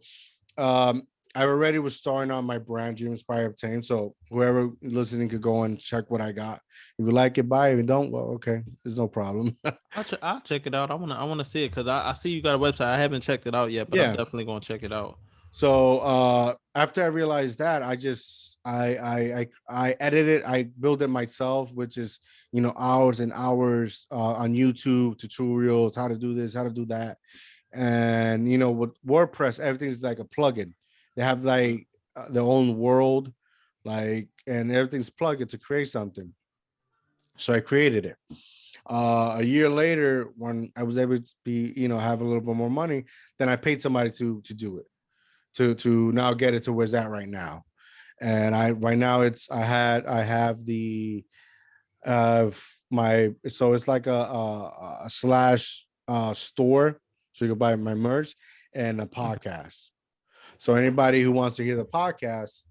um I already was starting on my brand, Dreams by Obtain. So whoever listening could go and check what I got. If you like it, buy. If you don't, well, okay, there's no problem.
I'll check it out. I wanna see it because I see you got a website. I haven't checked it out yet, but I'm
Yeah.
definitely gonna check it out.
So after I realized that, I just I edit it, I build it myself, which is hours and hours on YouTube tutorials, how to do this, how to do that. And with WordPress, everything's like a plugin. They have like their own world, like, and everything's plugged to create something. So I created it. A year later, when I was able to be, have a little bit more money, then I paid somebody to do it, to now get it to where it's at right now. And I right now I have the my so it's like a slash store, so you can buy my merch and a podcast. So anybody who wants to hear the podcast,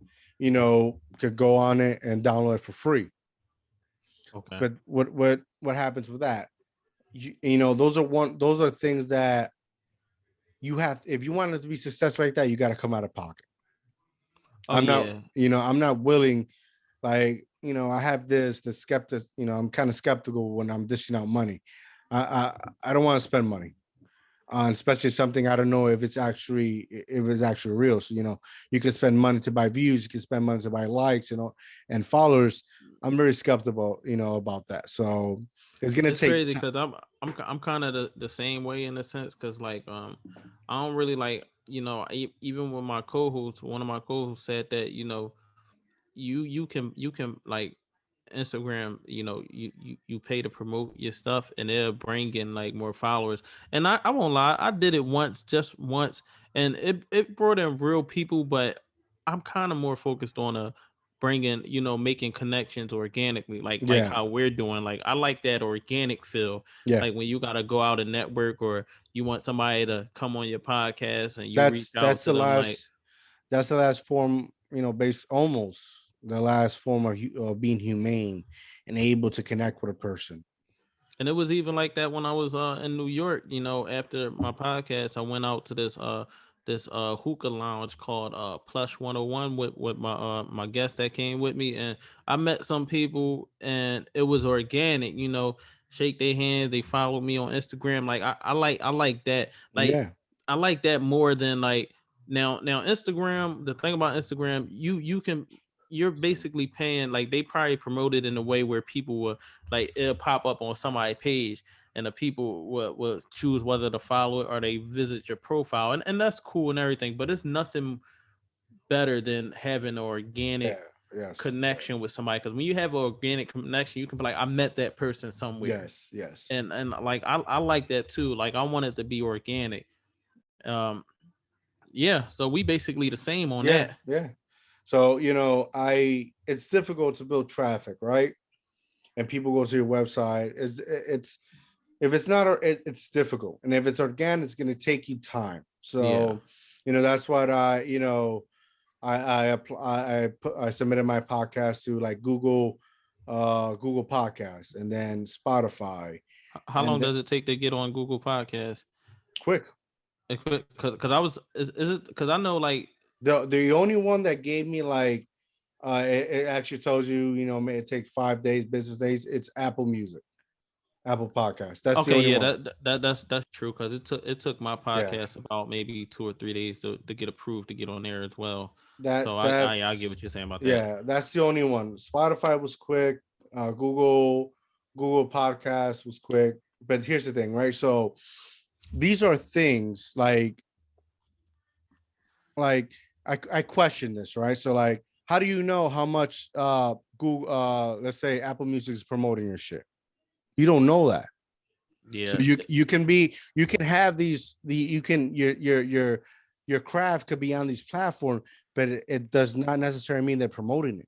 could go on it and download it for free.
Okay.
But what happens with that? Those are things that you have. If you want it to be successful like that, you got to come out of pocket.
Oh
I'm not,
yeah.
I'm not willing. Like, I have the skeptic. I'm kind of skeptical when I'm dishing out money. I don't want to spend money on, especially something I don't know if it's actually real. So you can spend money to buy views, you can spend money to buy likes, and followers. I'm very skeptical, about that. So it's gonna
It's
take
crazy
time.
because I'm kind of the same way in a sense because like I don't really like even with my co-host, one of my co-hosts said that you can like Instagram, you pay to promote your stuff and they'll bring in like more followers. And I won't lie, I did it just once, and it brought in real people, but I'm kind of more focused on a bringing, making connections organically, like
Yeah.
how we're doing. Like I like that organic feel.
Yeah.
Like when you got to go out and network, or you want somebody to come on your podcast and you reach
That's
out
that's
to
the
them, like.
last that's the last form, based almost the last form of being humane and able to connect with a person.
And it was even like that when I was in New York. After my podcast, I went out to this hookah lounge called Plush 101 with my guest that came with me, and I met some people, and it was organic. Shake their hands, they followed me on Instagram. Like I like that. Like
Yeah.
I like that more than like now Instagram. The thing about Instagram, you're basically paying, like they probably promote it in a way where people will, like, it'll pop up on somebody's page, and the people will choose whether to follow it or they visit your profile, and that's cool and everything, but it's nothing better than having an
Yeah.
organic
Yes.
connection with somebody, because when you have an organic connection, you can be like, I met that person somewhere.
Yes. Yes.
And like I like that too. Like I want it to be organic. um yeah, so we basically the same on
Yeah.
that.
Yeah. So, I it's difficult to build traffic, right? And people go to your website. It's if it's not it's difficult. And if it's organic, it's going to take you time.
Yeah.
So, that's what I submitted my podcast to like Google Podcasts, and then Spotify,
How
and
long does it take to get on Google Podcast?
quick.
Because I was, is it, because I know, like.
The only one that gave me like it actually tells you, may it take 5 days, business days. It's Apple Music, Apple Podcast. That's the
Okay,
only
yeah,
one.
that's true, because it took my
Yeah,
podcast about maybe 2 or 3 days to get approved to get on there as well. So I get
that's
what you're saying about that.
yeah, that's the only one. Spotify was quick. Google Podcast was quick. But here's the thing, right? So these are things like I question this, right? So like, how do you know how much Google let's say Apple Music is promoting your shit? You don't know that. So
Yeah,
you can have these the you can your craft could be on these platforms, but it does not necessarily mean they're promoting it.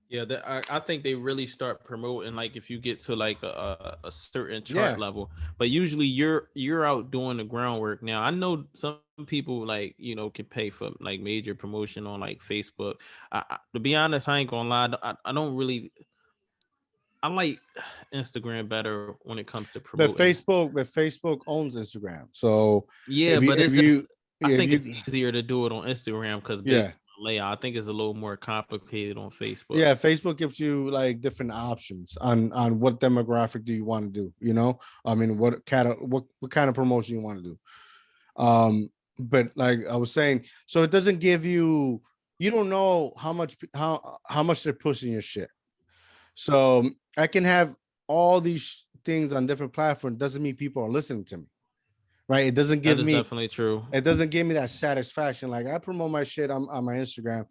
yeah. I think they really start promoting, like, if you get to like a certain chart
Yeah.
level. But usually you're out doing the groundwork. Now I know some people, like, can pay for like major promotion on like Facebook. To be honest, I ain't gonna lie. I don't really. I like Instagram better when it comes to promoting.
But Facebook owns Instagram. So
Yeah,
if you
but
if
it's just,
you
I
if
think it's
you
easier to do it on Instagram because based
yeah.
on the layout, I think it's a little more complicated on Facebook.
Yeah, Facebook gives you like different options on what demographic do you want to do, I mean, what kind of promotion you want to do. But like I was saying, so it doesn't give you don't know how much they're pushing your shit. So I can have all these things on different platforms, doesn't mean people are listening to me, right? it doesn't
That
give
is
me
definitely true.
it doesn't give me that satisfaction. Like I promote my shit on my Instagram,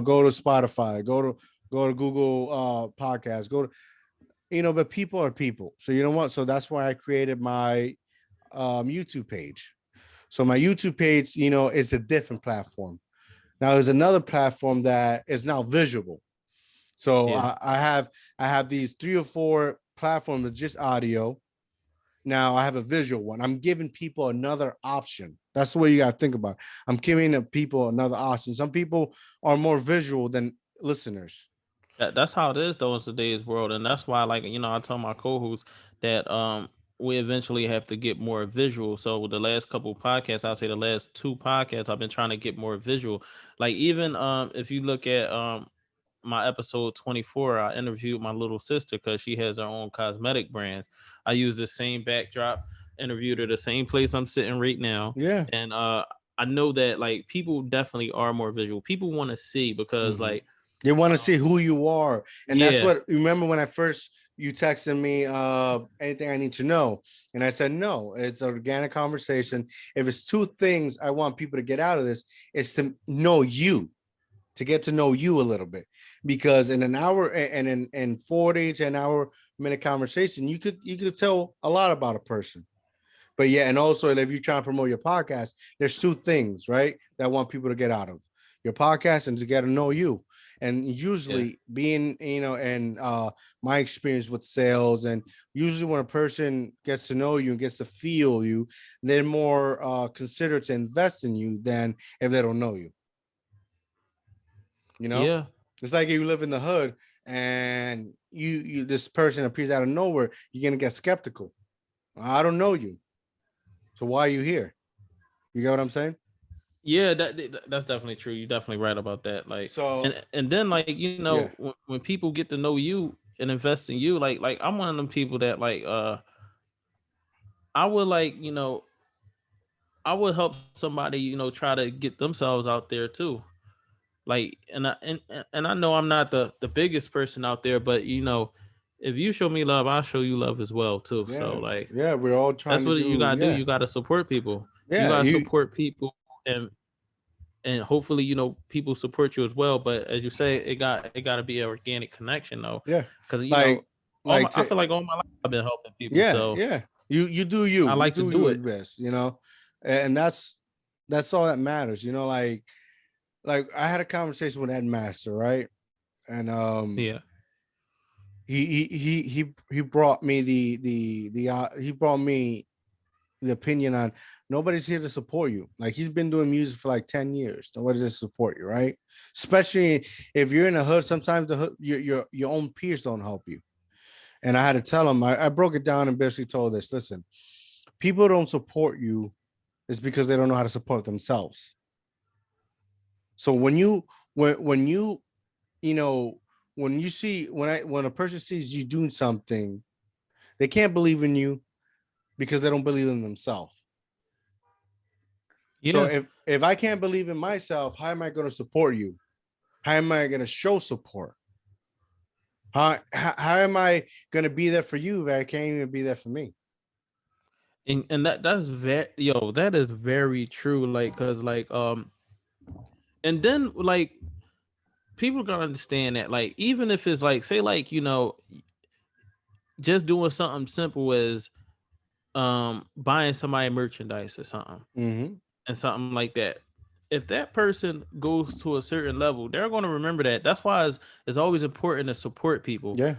go to Spotify, go to Google podcast, go to, but people are people. So you know what? So that's why I created my YouTube page. So my YouTube page, is a different platform. Now there's another platform that is now visual. So
Yeah,
I have these 3 or 4 platforms with just audio. Now I have a visual one. I'm giving people another option. That's the way you got to think about it. I'm giving the people another option. Some people are more visual than listeners.
that's how it is though in today's world, and that's why, like, I tell my co-hosts that we eventually have to get more visual. So with the last couple podcasts, I'll say the last 2 podcasts, I've been trying to get more visual. Like even if you look at my episode 24, I interviewed my little sister because she has her own cosmetic brands. I used the same backdrop, interviewed her the same place I'm sitting right now.
Yeah.
And I know that like people definitely are more visual. People want to see because
Mhm.
like
They want to see who you are. And that's
yeah,
what, remember when I first, you texted me, anything I need to know. And I said, no, it's an organic conversation. If it's 2 things I want people to get out of this, is to know you, to get to know you a little bit, because in an hour and in 40 to an hour minute conversation, you could tell a lot about a person. But yeah, and also if you're trying to promote your podcast, there's 2 things, right, that I want people to get out of your podcast and to get to know you. And
Yeah.
usually being, and my experience with sales, and usually when a person gets to know you and gets to feel you, they're more considered to invest in you than if they don't know you. You know,
Yeah.
it's like if you live in the hood and you this person appears out of nowhere, you're gonna get skeptical. I don't know you, so why are you here? You get what I'm saying?
Yeah, that's definitely true. You're definitely right about that. Like,
So
and then like
yeah,
when people get to know you and invest in you, like I'm one of them people that like I would like I would help somebody try to get themselves out there too. Like, and I know I'm not the biggest person out there, but if you show me love, I'll show you love as well too. So
yeah,
like
yeah. We're all trying
that's
to
what you
do.
gotta do.
Yeah,
You gotta support people. You
yeah.
gotta
You
support people, and hopefully people support you as well. But as you say, it got to be an organic connection though,
yeah,
because
like
all my, I
to
feel like all my life I've been helping people,
yeah,
so
yeah. You do
I
you
like to
do
do
you
it.
best. And that's all that matters. Like I had a conversation with Ed Master, right? And
Yeah.
he brought me he brought me the opinion on nobody's here to support you. Like he's been doing music for like 10 years. Nobody's to support you, right? Especially if you're in a hood, sometimes the hood, your own peers don't help you. And I had to tell him, I broke it down and basically told this, listen, people don't support you is because they don't know how to support themselves. So when you know when you see when a person sees you doing something, they can't believe in you because they don't believe in themselves. So
Yeah.
if I can't believe in myself, how am I going to support you? How am I going to show support? How am I going to be there for you if I can't even be there for me?
And that's very that is very true, like because like and then like people gotta understand that, like, even if it's like, say, like, just doing something simple as buying somebody merchandise or something,
Mm-hmm.
and something like that. If that person goes to a certain level, they're going to remember that. That's why it's always important to support people,
Yeah.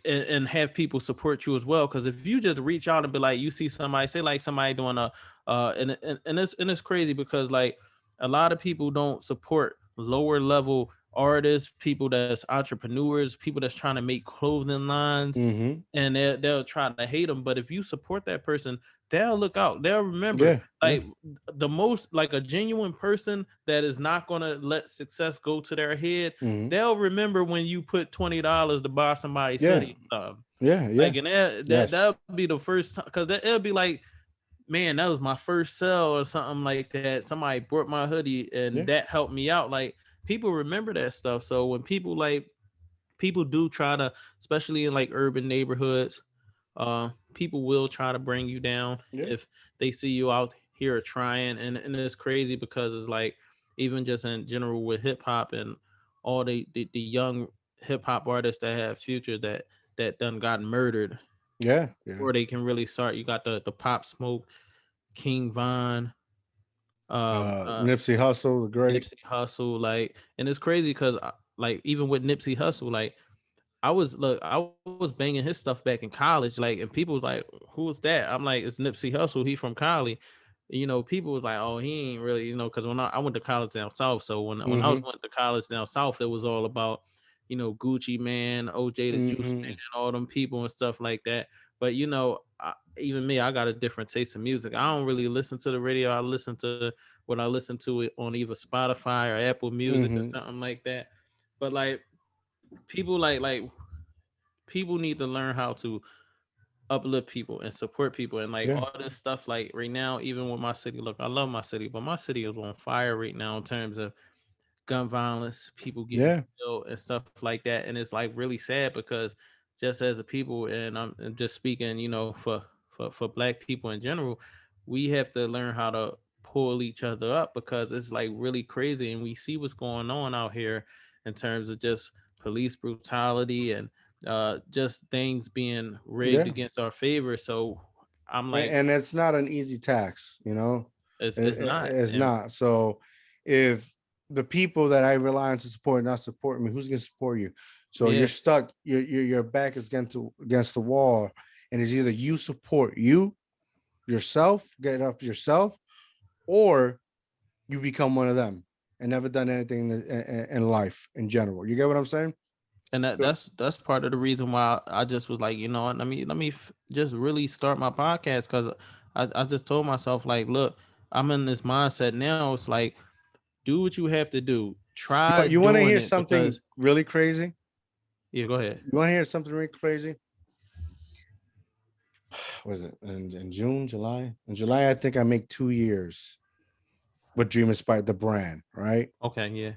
and have people support you as well. Because if you just reach out and be like, you see somebody, say like somebody doing a, and it's crazy because like a lot of people don't support lower level artists, people that's entrepreneurs, people that's trying to make clothing lines,
Mm-hmm.
and they'll try to hate them. But if you support that person, they'll look out. They'll remember.
Yeah. Yeah.
Like the most, like a genuine person that is not gonna let success go to their head.
Mm-hmm.
They'll remember when you put $20 to buy somebody's
Yeah.
hoodie.
Yeah. Yeah.
Like, and that'll
Yes.
be the first time, because it'll be like, man, that was my first sell or something like that. Somebody bought my hoodie and
Yeah.
that helped me out. Like, people remember that stuff. So when people do try to, especially in like urban neighborhoods, people will try to bring you down
Yeah.
if they see you out here trying. And it's crazy because it's like, even just in general with hip hop and all the young hip hop artists that have future that done got murdered
Yeah. Yeah.
before they can really start. You got the Pop Smoke, King Von,
Nipsey Hussle, the great.
Nipsey Hussle, like, and it's crazy because like even with Nipsey Hussle, like, I was banging his stuff back in college, like, and people was like, "Who's that?" I'm like, "It's Nipsey Hussle. He from Cali." People was like, "Oh, he ain't really," because when I went to college down south, so when I was
Mm-hmm.
went to college down south, it was all about Gucci Man, OJ the Juice Man,
Mm-hmm.
all them people and stuff like that. But even me, I got a different taste of music. I don't really listen to the radio. I listen to what I listen to it on either Spotify or Apple Music or
Mm-hmm.
something like that. But like people people need to learn how to uplift people and support people, and like
Yeah.
all this stuff, like right now, even with my city, look, I love my city, but my city is on fire right now in terms of gun violence, people getting
Yeah.
killed and stuff like that. And it's like really sad because just as a people, and I'm just speaking, for black people in general, we have to learn how to pull each other up, because it's like really crazy, and we see what's going on out here in terms of just police brutality and just things being rigged
Yeah.
against our favor. So I'm like,
And it's not an easy tax,
it's not.
it's
And
not. So if the people that I rely on to support not support me, who's gonna support you? So you're
Yeah.
stuck. Your back is against the wall, and it's either you support yourself, get up yourself, or you become one of them and never done anything in life in general. You get what I'm saying?
And
So,
that's part of the reason why I just was like, let me just really start my podcast, because I just told myself, like, look, I'm in this mindset now. It's like, do what you have to do. Try
you want to
doing
hear
it,
something
because
really crazy?
yeah, go ahead.
You want to hear something really crazy? Was it in June, July? In July, I think I make 2 years with Dream Inspired, the brand, right?
Okay, yeah.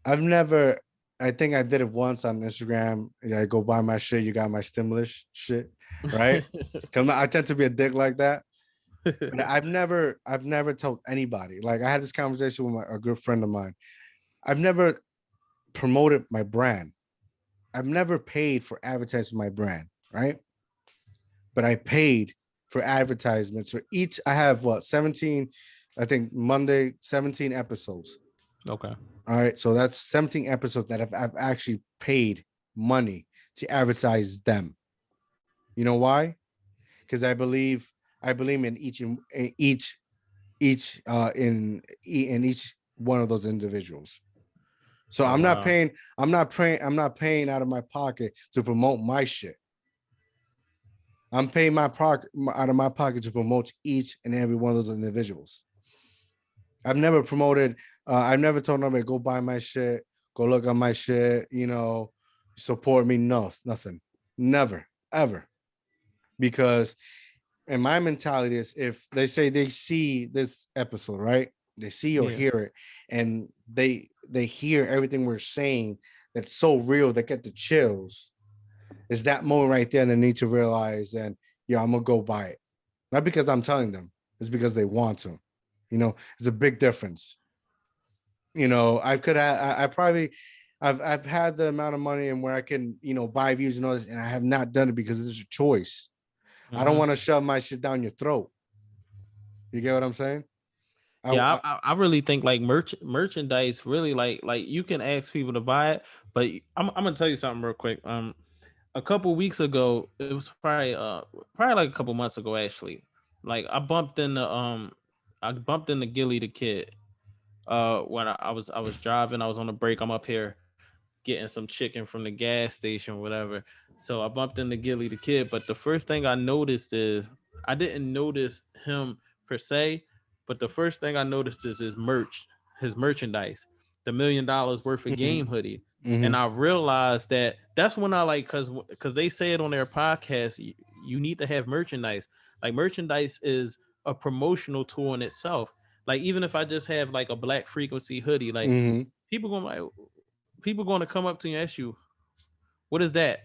I've never, I think I did it once on Instagram. Yeah, I go buy my shit, you got my stimulus shit, right? Because I tend to be a dick like that. But I've never told anybody. Like I had this conversation with a good friend of mine. I've never promoted my brand. I've never paid for advertising my brand, right? But I paid for advertisements for each. I have what 17, I think Monday 17 episodes.
Okay.
All right, so that's 17 episodes that I've actually paid money to advertise them. You know why? Because I believe in each each one of those individuals. So
Oh wow.
I'm not paying out of my pocket to promote my shit. I'm paying my pocket out of my pocket to promote each and every one of those individuals. I've never promoted. I've never told nobody go buy my shit, go look at my shit. Support me. No, nothing. Never, ever. Because and my mentality is, if they say they see this episode, right? They see or
Yeah.
hear it, and they hear everything we're saying that's so real, they get the chills. Is that moment right there, and they need to realize, and yeah, I'm gonna go buy it. Not because I'm telling them, it's because they want to. It's a big difference. I could have, I probably, I've had the amount of money and where I can, buy views and all this, and I have not done it because it's a choice. I don't
Hmm.
want to shove my shit down your throat. You get what I'm saying?
Yeah,
I
I really think like merchandise really, like you can ask people to buy it, but I'm gonna tell you something real quick. A couple weeks ago, it was probably like a couple months ago actually. Like I bumped into Gilly the Kid. When I was driving, I was on a break. I'm up here getting some chicken from the gas station, whatever. So I bumped into Gilly the Kid. But the first thing I noticed is, I didn't notice him per se, but the first thing I noticed is his merchandise, the $1 million worth of
mm-hmm,
game hoodie. And
mm-hmm,
I realized that that's when I like, because they say it on their podcast, you need to have merchandise. Like merchandise is a promotional tool in itself. Like even if I just have like a Black Frequency hoodie, like
mm-hmm.
people going to come up to you and ask you, what is that?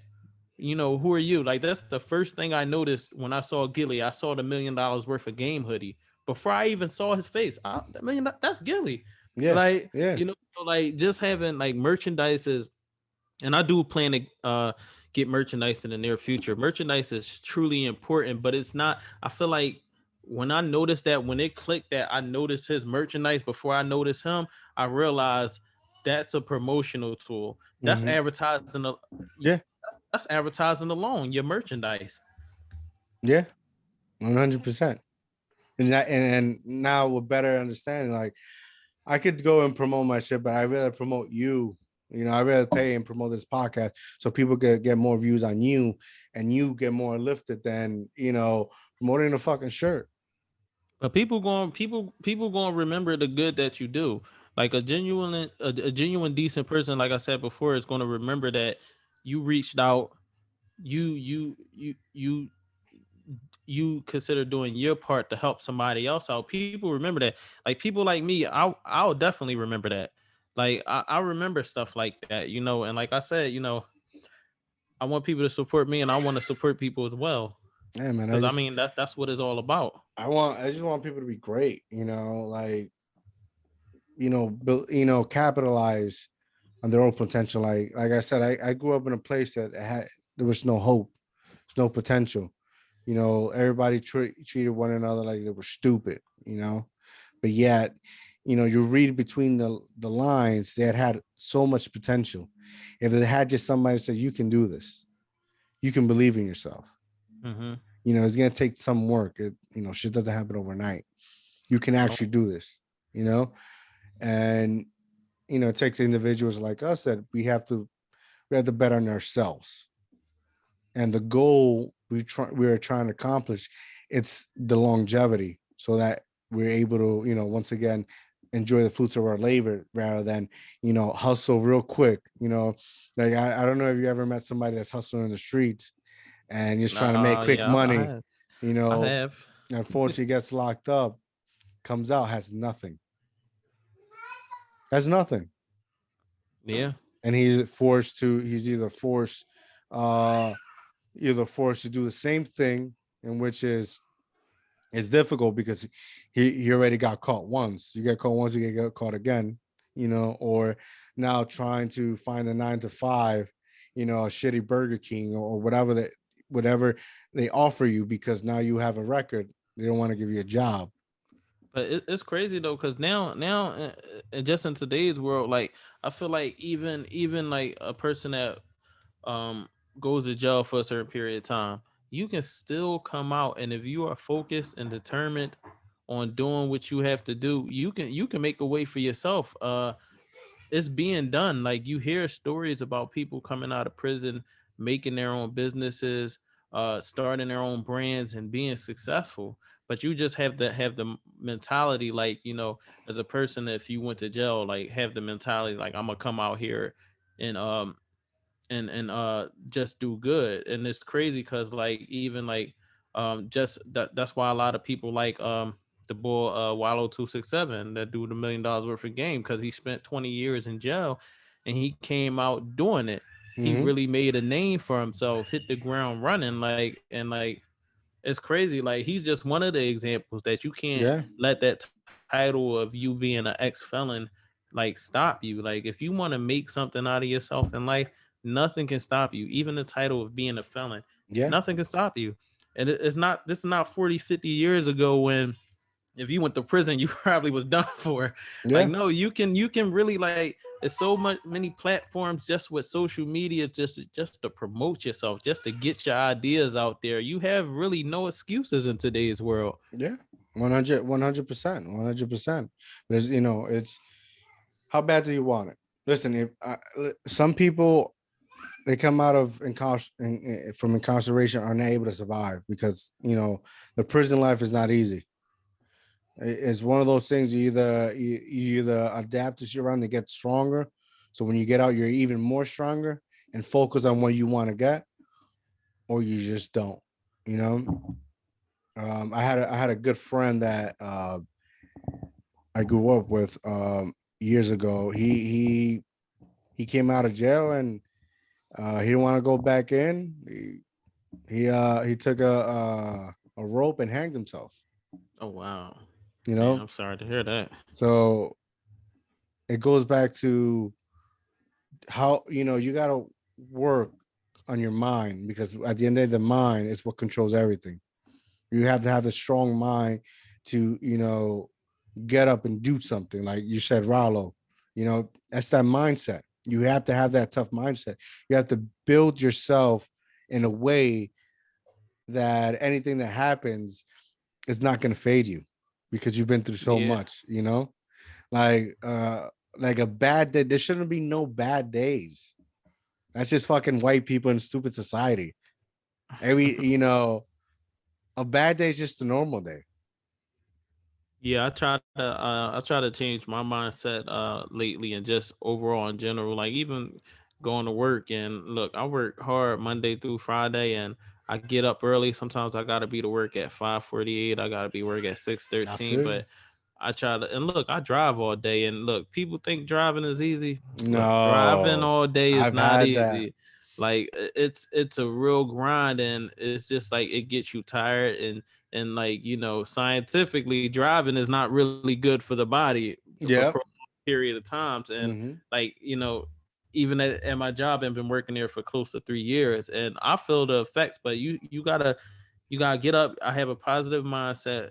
Who are you? Like that's the first thing I noticed when I saw Gilly. I saw the $1 million worth of game hoodie before I even saw his face. That's Gilly.
Yeah,
Like,
yeah.
so like just having like merchandise is, and I do plan to get merchandise in the near future. Merchandise is truly important, but it's not. I feel like when I noticed that, when it clicked that I noticed his merchandise before I noticed him, I realized that's a promotional tool. That's
Mm-hmm.
advertising.
Yeah,
That's advertising alone. Your merchandise.
yeah, 100%. And now with better understanding, like I could go and promote my shit, but I rather promote you. I rather pay and promote this podcast so people could get more views on you, and you get more lifted than promoting a fucking shirt.
But people going to remember the good that you do. Like a genuine decent person, like I said before, is going to remember that you reached out, you you consider doing your part to help somebody else out. People remember that. Like people like me, I'll definitely remember that. Like I remember stuff like that, and like I said, I want people to support me, and I want to support people as well.
Yeah, man.
Because I mean that's what it's all about.
I just want people to be great. Like capitalize on their own potential. Like I said, I grew up in a place that there was no hope, there's no potential. Everybody treated one another like they were stupid. But yet, you read between the lines, they had so much potential. If they had just somebody say, you can do this, you can believe in yourself.
Mm-hmm.
It's gonna take some work. Shit doesn't happen overnight. You can
No.
actually do this. And it takes individuals like us that we have to bet on ourselves. And the goal we're trying to accomplish, it's the longevity, so that we're able to, once again, enjoy the fruits of our labor rather than, hustle real quick. Like I don't know if you ever met somebody that's hustling in the streets and just trying to make quick
Yeah, I
money.
have.
You
I
know,
have.
unfortunately gets locked up, comes out, has nothing.
Yeah.
And he's uh either forced to do the same thing, in which is it's difficult because he already got caught once. You get caught once, you get caught again, or now trying to find a 9 to 5, a shitty Burger King or whatever they offer you, because now you have a record. They don't want to give you a job.
But it's crazy though, because now, just in today's world, like I feel like even like a person that um goes to jail for a certain period of time, you can still come out, and if you are focused and determined on doing what you have to do, you can make a way for yourself. It's being done. Like you hear stories about people coming out of prison, making their own businesses, starting their own brands and being successful. But you just have to have the mentality, like, as a person, if you went to jail, like have the mentality like, I'm gonna come out here and just do good. And it's crazy because like even like just that's why a lot of people like the boy Wallow 267 that do the $1 million worth of game, because he spent 20 years in jail and he came out doing it. He
Mm-hmm.
really made a name for himself, hit the ground running, like it's crazy. Like he's just one of the examples that you can't
Yeah.
let that title of you being an ex-felon like stop you. Like if you want to make something out of yourself in life, nothing can stop you. Even the title of being a felon,
Yeah.
nothing can stop you. And it's not, this is not 40, 50 years ago when if you went to prison, you probably was done for. Like,
Yeah.
no, you can really like, there's so much many platforms just with social media, just to promote yourself, just to get your ideas out there. You have really no excuses in today's world.
Yeah. 100%, 100%. There's, it's how bad do you want it? Listen, if some people, they come out of from incarceration, are not able to survive because the prison life is not easy. It's one of those things. You either adapt to shit around to get stronger, so when you get out, you're even more stronger and focus on what you want to get, or you just don't. You know, I had a good friend that I grew up with years ago. He came out of jail and he didn't want to go back in. He took a rope and hanged himself.
Oh wow.
You
Man,
know,
I'm sorry to hear that.
so it goes back to how you got to work on your mind, because at the end of the mind is what controls everything. You have to have a strong mind to get up and do something, like you said, Rollo. That's that mindset. You have to have that tough mindset. You have to build yourself in a way that anything that happens is not going to fade you, because you've been through so
Yeah.
much. Like a bad day. There shouldn't be no bad days. That's just fucking white people in stupid society. Every a bad day is just a normal day.
Yeah, I try to change my mindset lately, and just overall in general, like even going to work. And look, I work hard Monday through Friday, and I get up early. Sometimes I gotta be to work at 5:48. I gotta be work at six
I
thirteen.
feel you.
But I try to, and look, I drive all day, and look, people think driving is easy. Look, driving
No,
all day is
I've
not
had that.
easy. Like it's a real grind, and it's just like it gets you tired. And like, scientifically, driving is not really good for the body for
Yep.
period of times. And
Mm-hmm.
like, even at my job, I've been working there for close to 3 years, and I feel the effects. But you gotta get up. I have a positive mindset,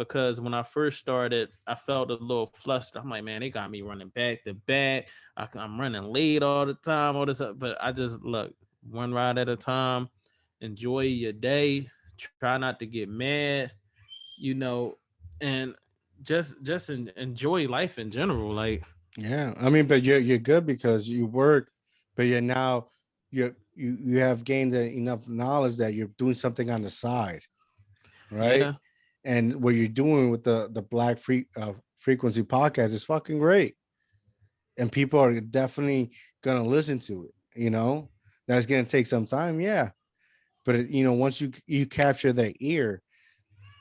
because when I first started, I felt a little flustered. I'm like, man, they got me running back to back. I'm running late all the time, all this, but I just look one ride at a time. Enjoy your day. Try not to get mad, you know, and enjoy life in general. Like,
Yeah, I mean, but you're good because you work, but you're now you have gained enough knowledge that you're doing something on the side, right?
yeah,
And what you're doing with the Frequency podcast is fucking great, and people are definitely gonna listen to it. That's gonna take some time, yeah, but once you capture their ear,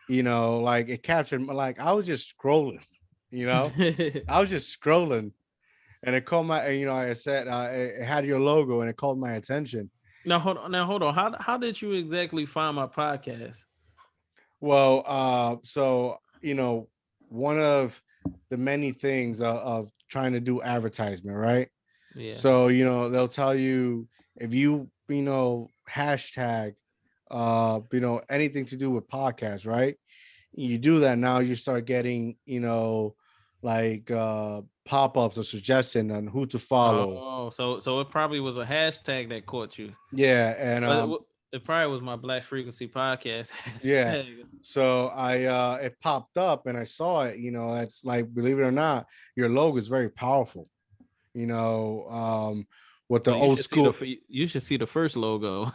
like it captured, like I was just scrolling, you know, I was just scrolling and it caught my, I said it had your logo and it called my attention.
now hold on. How did you exactly find my podcast?
Well, so one of the many things of trying to do advertisement, right?
Yeah.
So they'll tell you if hashtag, anything to do with podcasts, right? You do that now, you start getting like pop-ups or suggestion on who to follow.
Oh, so it probably was a hashtag that caught you.
Yeah, and
But it probably was my Black Frequency podcast
yeah.
hashtag.
So I it popped up and I saw it. That's like, believe it or not, your logo is very powerful. You know, um, with the
Well,
old school.
you should see the first logo.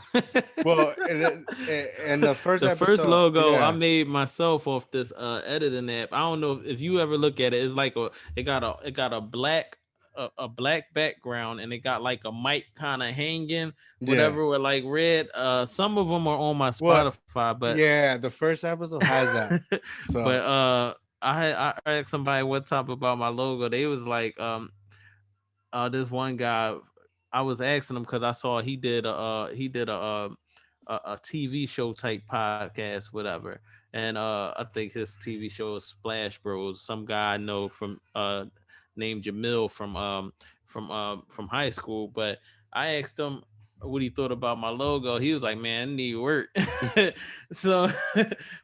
Well, and the first
The first
episode,
logo I
yeah,
made myself off this editing app. I don't know if you ever look at it. It's like it got a black background and it got like a mic kind of hanging,
yeah.
whatever, with like red. Some of them are on my
Well,
Spotify, but
yeah, the first episode has that.
but
So
I asked somebody one time about my logo. They was like, this one guy, I was asking him because I saw he did a TV show type podcast, whatever. And I think his TV show is Splash Bros. Some guy I know from named Jamil from high school. But I asked him what he thought about my logo. He was like, man, I need work. So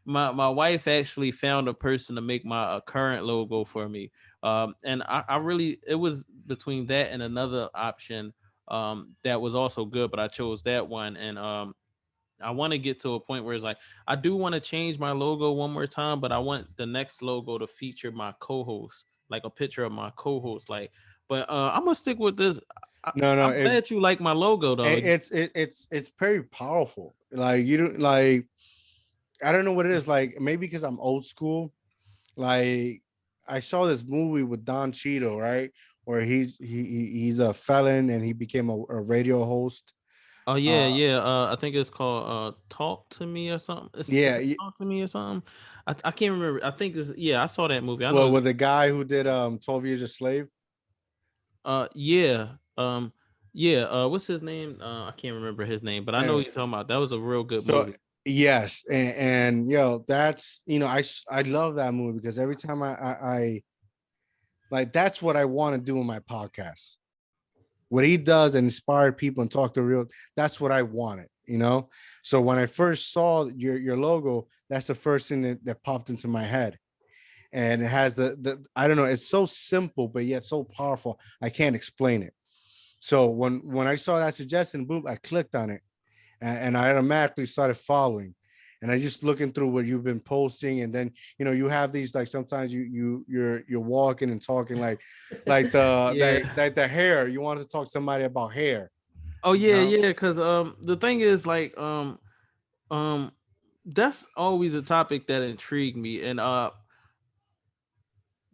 my wife actually found a person to make my current logo for me. And I really, it was between that and another option that was also good, but I chose that one. And I want to get to a point where it's like I do want to change my logo one more time, but I want the next logo to feature my co-host, like a picture of my co-host. Like, but I'm gonna stick with this.
no, no,
I'm
if
glad you like my logo though.
it's very powerful. Like you don't like, I don't know what it is. Like maybe because I'm old school. Like I saw this movie with Don Cheadle, right? Where he's a felon and he became a radio host.
Oh yeah,
Uh,
yeah. I think it's called Talk to Me or something. It's
yeah.
Talk to Me or something. I can't remember. I think it's, yeah. I saw that movie. I know
Well,
it's
with the guy who did 12 Years a Slave.
yeah. Yeah, what's his name? I can't remember his name, but I know what
Anyway,
you're talking about. That was a real good
so
movie.
yes, and that's I love that movie because every time I like, that's what I want to do in my podcast. What he does and inspire people and talk to real, that's what I wanted. So when I first saw your logo, that's the first thing that popped into my head. And it has the I don't know, it's so simple but yet so powerful, I can't explain it. So when I saw that suggestion, boom, I clicked on it, and I automatically started following. And I just looking through what you've been posting, and then you have these, like, sometimes you're walking and talking, like
Yeah.
the hair. You wanted to talk to somebody about hair,
Oh
you
yeah,
know?
yeah. Because the thing is, like, um, that's always a topic that intrigued me, and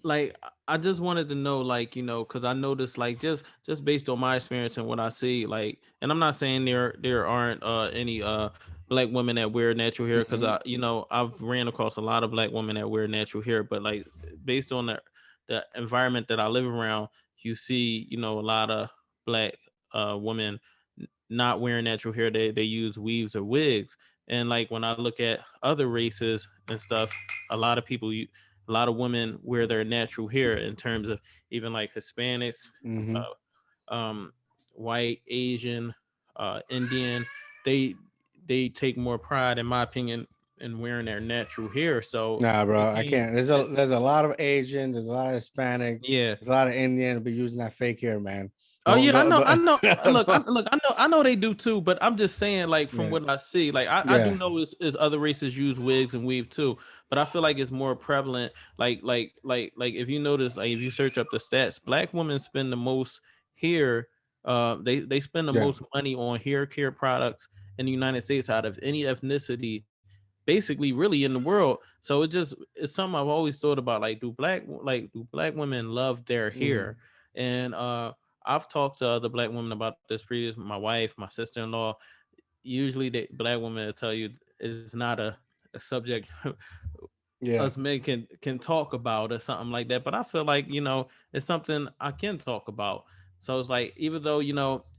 like I just wanted to know, like, because I noticed, like, just based on my experience and what I see, like, and I'm not saying there aren't any black women that wear natural hair, because
Mhm.
I've ran across a lot of black women that wear natural hair, but like based on the environment that I live around, you see, a lot of black women not wearing natural hair. They use weaves or wigs. And like when I look at other races and stuff, a lot of people, a lot of women wear their natural hair, in terms of even like Hispanics,
Mhm.
um, white, Asian, Indian. They they take more pride, in my opinion, and wearing their natural hair. So
Nah,
it
bro, I
came,
can't. There's a lot of Asian, there's a lot of Hispanic,
yeah.
there's a lot of Indian, but using that fake hair, man.
Oh
Don't,
yeah, I know, I
don't,
know. Look,
don't-
I know they do too. But I'm just saying, like from
yeah,
what I see, like I do
yeah.
know is other races use wigs and weave too. But I feel like it's more prevalent. Like if you notice, like if you search up the stats, black women spend the most hair. They spend the
Yeah.
most money on hair care products in the United States out of any ethnicity, basically, really in the world. So it's something I've always thought about. Like, do black women love their
Hmm.
hair? And I've talked to other black women about this previous. My wife, my sister in law. Usually, black women will tell you it's not a subject
Yeah.
us men can talk about or something like that. But I feel like it's something I can talk about. So it's like even though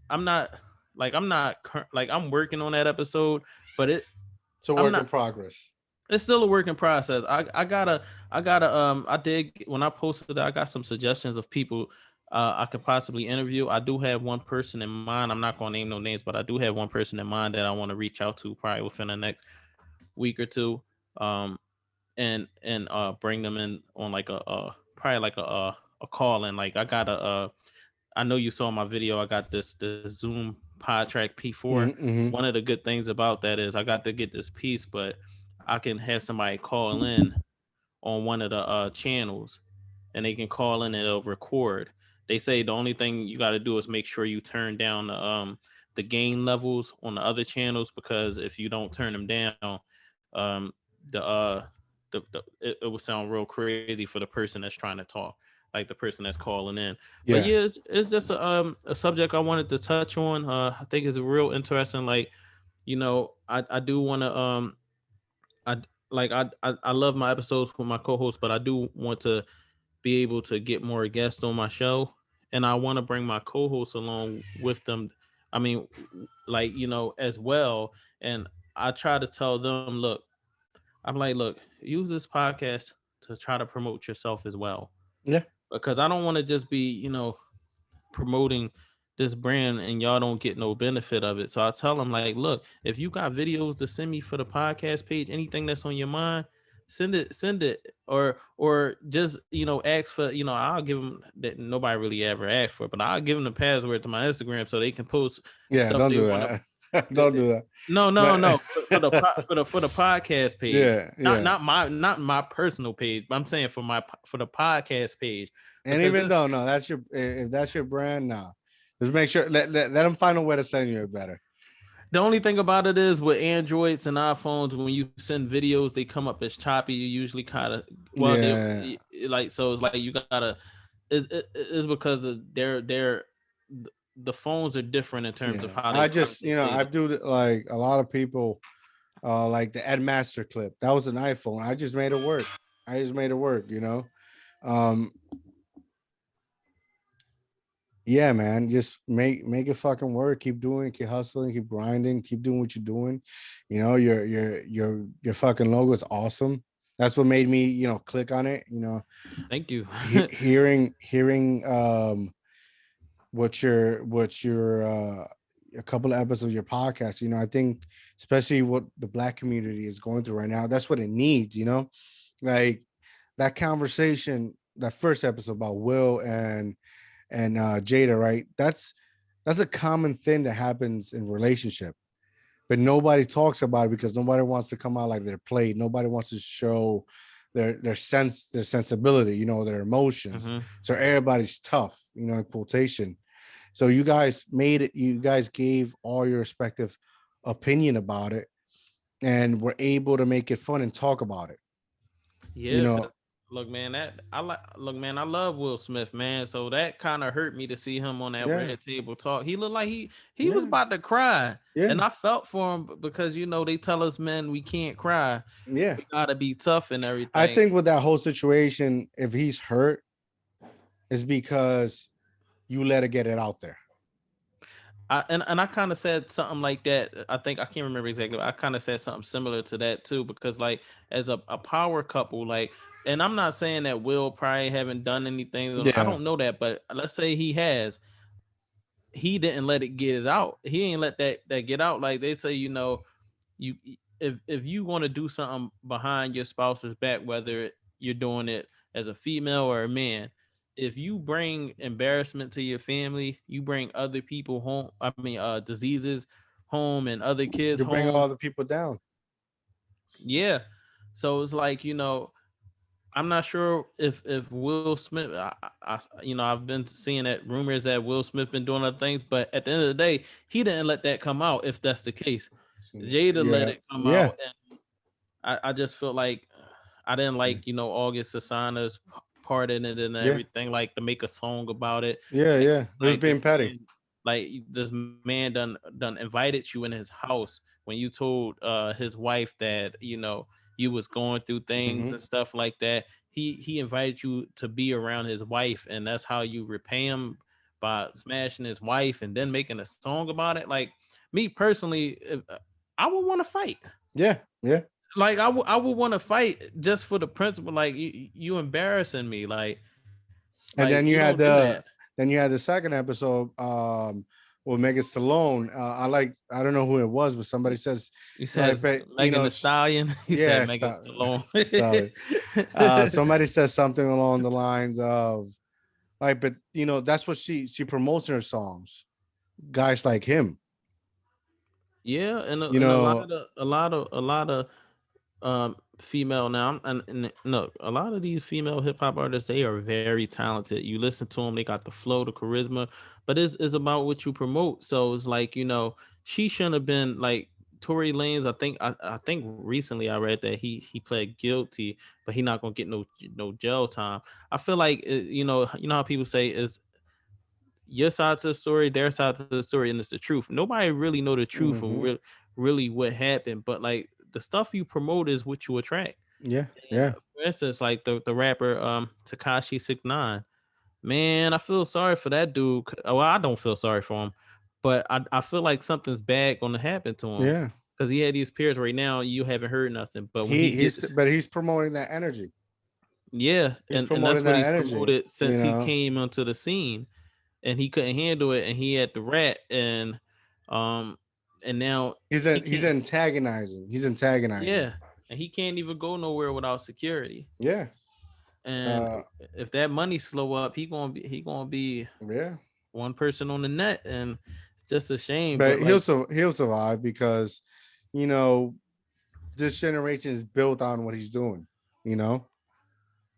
I'm not like I'm working on that episode, but
It's a
I'm
work in
not
progress.
it's still a work in process. I gotta I did when I posted that I got some suggestions of people I could possibly interview. I do have one person in mind. I'm not gonna name no names, but I do have one person in mind that I want to reach out to probably within the next week or two. Um and bring them in on like a probably like a call in. Like I know you saw my video. I got this Zoom PodTrack P4.
Mm-hmm.
One of the good things about that is I got to get this piece, but I can have somebody call in on one of the channels, and they can call in and it'll record. They say the only thing you got to do is make sure you turn down the gain levels on the other channels, because if you don't turn them down, um, the it will sound real crazy for the person that's trying to talk, like the person that's calling in. But
Yeah.
yeah, it's just a subject I wanted to touch on. I think it's real interesting. Like, I do want to I I love my episodes with my co-host, but I do want to be able to get more guests on my show, and I want to bring my co-hosts along with them. I mean, like, as well. And I try to tell them, look, I'm like, look, use this podcast to try to promote yourself as well,
Yeah.
because I don't want to just be, promoting this brand and y'all don't get no benefit of it. So I tell them, like, look, if you got videos to send me for the podcast page, anything that's on your mind, send it, or just ask for, I'll give them that. Nobody really ever asked for it, but I'll give them the password to my Instagram so they can post
Yeah.
stuff
Don't
they
do
want
that.
to.
Don't do that.
No, no,
But
no. For the podcast page,
yeah.
not
Yeah.
not my personal page. But I'm saying for the podcast page,
And
because
even
this
though no, that's your if that's your brand, no. Just make sure let them find a way to send you it better.
the only thing about it is with Androids and iPhones, when you send videos, they come up as choppy. You usually kind of
Yeah.
like, so it's like you gotta it's because of the phones are different in terms of
Yeah.
how they
I just,
process
I
data.
do like a lot of people like the Ed Master clip. That was an iPhone. I just made it work. I just made it work. Um yeah, man. Just make it fucking work. Keep doing, keep hustling, keep grinding, keep doing what you're doing. Your fucking logo is awesome. That's what made me, click on it.
Thank you.
Hearing what your a couple of episodes of your podcast. I think especially what the black community is going through right now, that's what it needs. Like that conversation, that first episode about Will and Jada, right? That's a common thing that happens in relationship, but nobody talks about it because nobody wants to come out like they're played. Nobody wants to show their sensibility, their emotions.
Hmm.
So everybody's tough, in quotation. So you guys made it. You guys gave all your respective opinion about it, and were able to make it fun and talk about it. You
Yeah,
know,
cause look, man, I love Will Smith, man. So that kind of hurt me to see him on that
yeah,
red table talk. He looked like he was
yeah,
about to cry,
yeah,
and I felt for him because they tell us men we can't cry,
yeah.
we gotta be tough and
I
everything.
think with that whole situation, if he's hurt, it's because you let it get it out there.
And I kind of said something like that. I think I can't remember exactly. But I kind of said something similar to that too, because like as a power couple, like, and I'm not saying that Will probably haven't done anything. I
Yeah,
don't know that, but let's say he has. He didn't let it get it out. He ain't let that get out. Like they say, you if you want to do something behind your spouse's back, whether you're doing it as a female or a man, if you bring embarrassment to your family, you bring other people home. I mean, diseases home and other kids
You bring
home.
all the people down.
Yeah. So it's like, I'm not sure if Will Smith. I've been seeing that rumors that Will Smith been doing other things, but at the end of the day, he didn't let that come out. If that's the case, Jada let
Yeah,
it come
yeah,
out, and I just felt like I didn't like August Sasana's part in it and
yeah,
everything, like to make a song about it.
yeah,
Like
yeah. He was
like this
being petty.
man, like this man done invited you in his house when you told his wife that you was going through things
Hmm.
and stuff like that. He invited you to be around his wife, and that's how you repay him, by smashing his wife and then making a song about it. Like me personally, I would want to fight.
Yeah, yeah.
Like I would want to fight just for the principle. Like you embarrassing me. Like
And
you
then you
don't
had
do that.
the second episode with Megan Stallone. I don't know who it was, but somebody says
You
like,
says
but
Megan the Stallion. He said
yeah,
Megan Stallone.
stop somebody says something along the lines of like, but that's what she promotes in her songs. Guys like him,
Yeah, and
you
a lot
know.
of female now, and no, a lot of these female hip hop artists, they are very talented. You listen to them, they got the flow, the charisma, but it's about what you promote. So it's like, she shouldn't have been like Tory Lanez. I think recently I read that he pled guilty, but he not gonna get no jail time. I feel like how people say is your side to the story, their side to the story, and it's the truth. Nobody really know the truth of
Hmm.
really what happened, but like the stuff you promote is what you attract.
Yeah,
And
yeah.
for instance, like the rapper Takashi 69, man, I feel sorry for that dude. Well, I don't feel sorry for him, but I feel like something's bad gonna happen to him
Yeah.
because he had these periods right now. You haven't heard nothing, but when he
He's
gets,
but he's promoting that energy.
yeah,
He's
and that's
promoting
what
that
he's
energy.
promoted since he came onto the scene, and he couldn't handle it, and he had the rat, um and now he
He's
can't.
antagonizing. He's antagonizing.
Yeah, and he can't even go nowhere without security.
Yeah.
And
Uh,
if that money slow up, he gonna be
yeah.
one person on the net, and it's just a shame.
But
But like,
he'll survive because you know this generation is built on what he's doing. You know,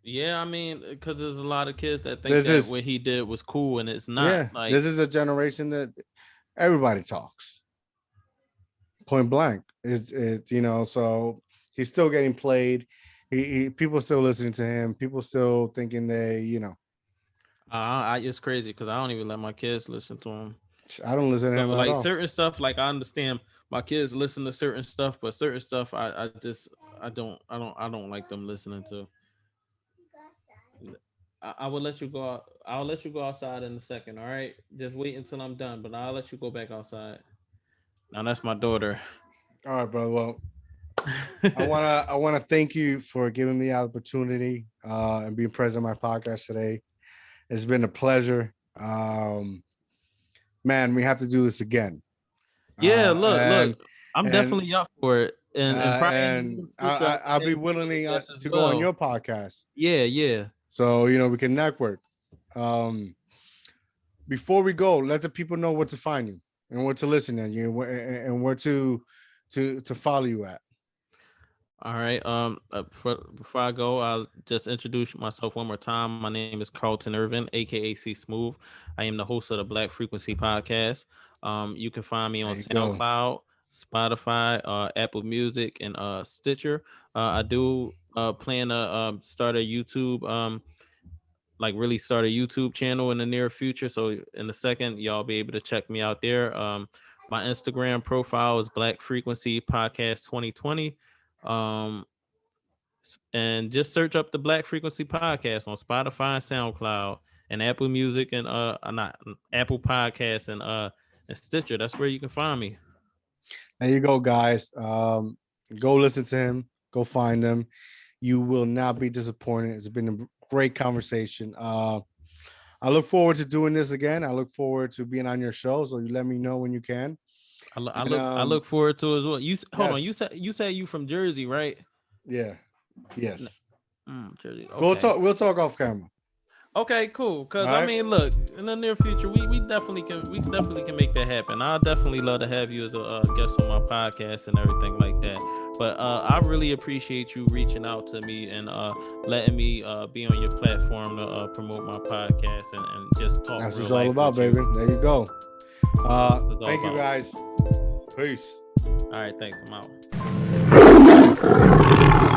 yeah, I mean, because there's a lot of kids that think
this
that what
is
he did was cool, and it's not.
yeah,
Like,
this is a generation that everybody talks point blank. Is it so he's still getting played. People still listening to him. People still thinking
it's crazy because I don't even let my kids listen to him.
I don't listen to
So
him at
like
all.
certain stuff, like I understand my kids listen to certain stuff, but certain stuff I don't like them listening to. I will let you go out. I'll let you go outside in a second. All right, just wait until I'm done, but I'll let you go back outside. Now that's my daughter.
All right, brother. Well, I wanna thank you for giving me the opportunity and being present on my podcast today. It's been a pleasure. Man, we have to do this again.
Yeah, look,
And
I'm
and
definitely up for it, and probably in the near future I
I'll
might
be
invite other
willingly
guests as
to go on
well.
your podcast,
Yeah, yeah.
so we can network. Um, Before we go, let the people know where to find you and where to listen to you and where to follow you at.
All right. Before I go, I'll just introduce myself one more time. My name is Carlton Irvin, aka Csmoove. I am the host of the Black Frequency Podcast. You can find me on
There you go.
SoundCloud, Spotify, Apple Music, and Stitcher. I do plan to start a YouTube, like really start a YouTube channel in the near future. So in a second, y'all be able to check me out there. My Instagram profile is Black Frequency Podcast 2020. Um, and just search up the Black Frequency Podcast on Spotify and SoundCloud and Apple Music and not Apple Podcasts and Stitcher. That's where you can find me.
There you go, guys. Go listen to him. Go find him. You will not be disappointed. It's been a great conversation. I look forward to doing this again. I look forward to being on your show. So you let me know when you can.
I look forward to it as well. Hold on.
Yes.
You said you from Jersey, right?
Yeah. Yes.
Jersey. Okay.
We'll talk off camera.
Okay, cool. Because
All right.
I mean, look, in the near future, we definitely can make that happen. I'll definitely love to have you as a guest on my podcast and everything like that. But I really appreciate you reaching out to me and letting me be on your platform to promote my podcast and just talk.
That's
what
what it's all about, baby. There you go. Thank you, guys. Peace.
All right, thanks. I'm out.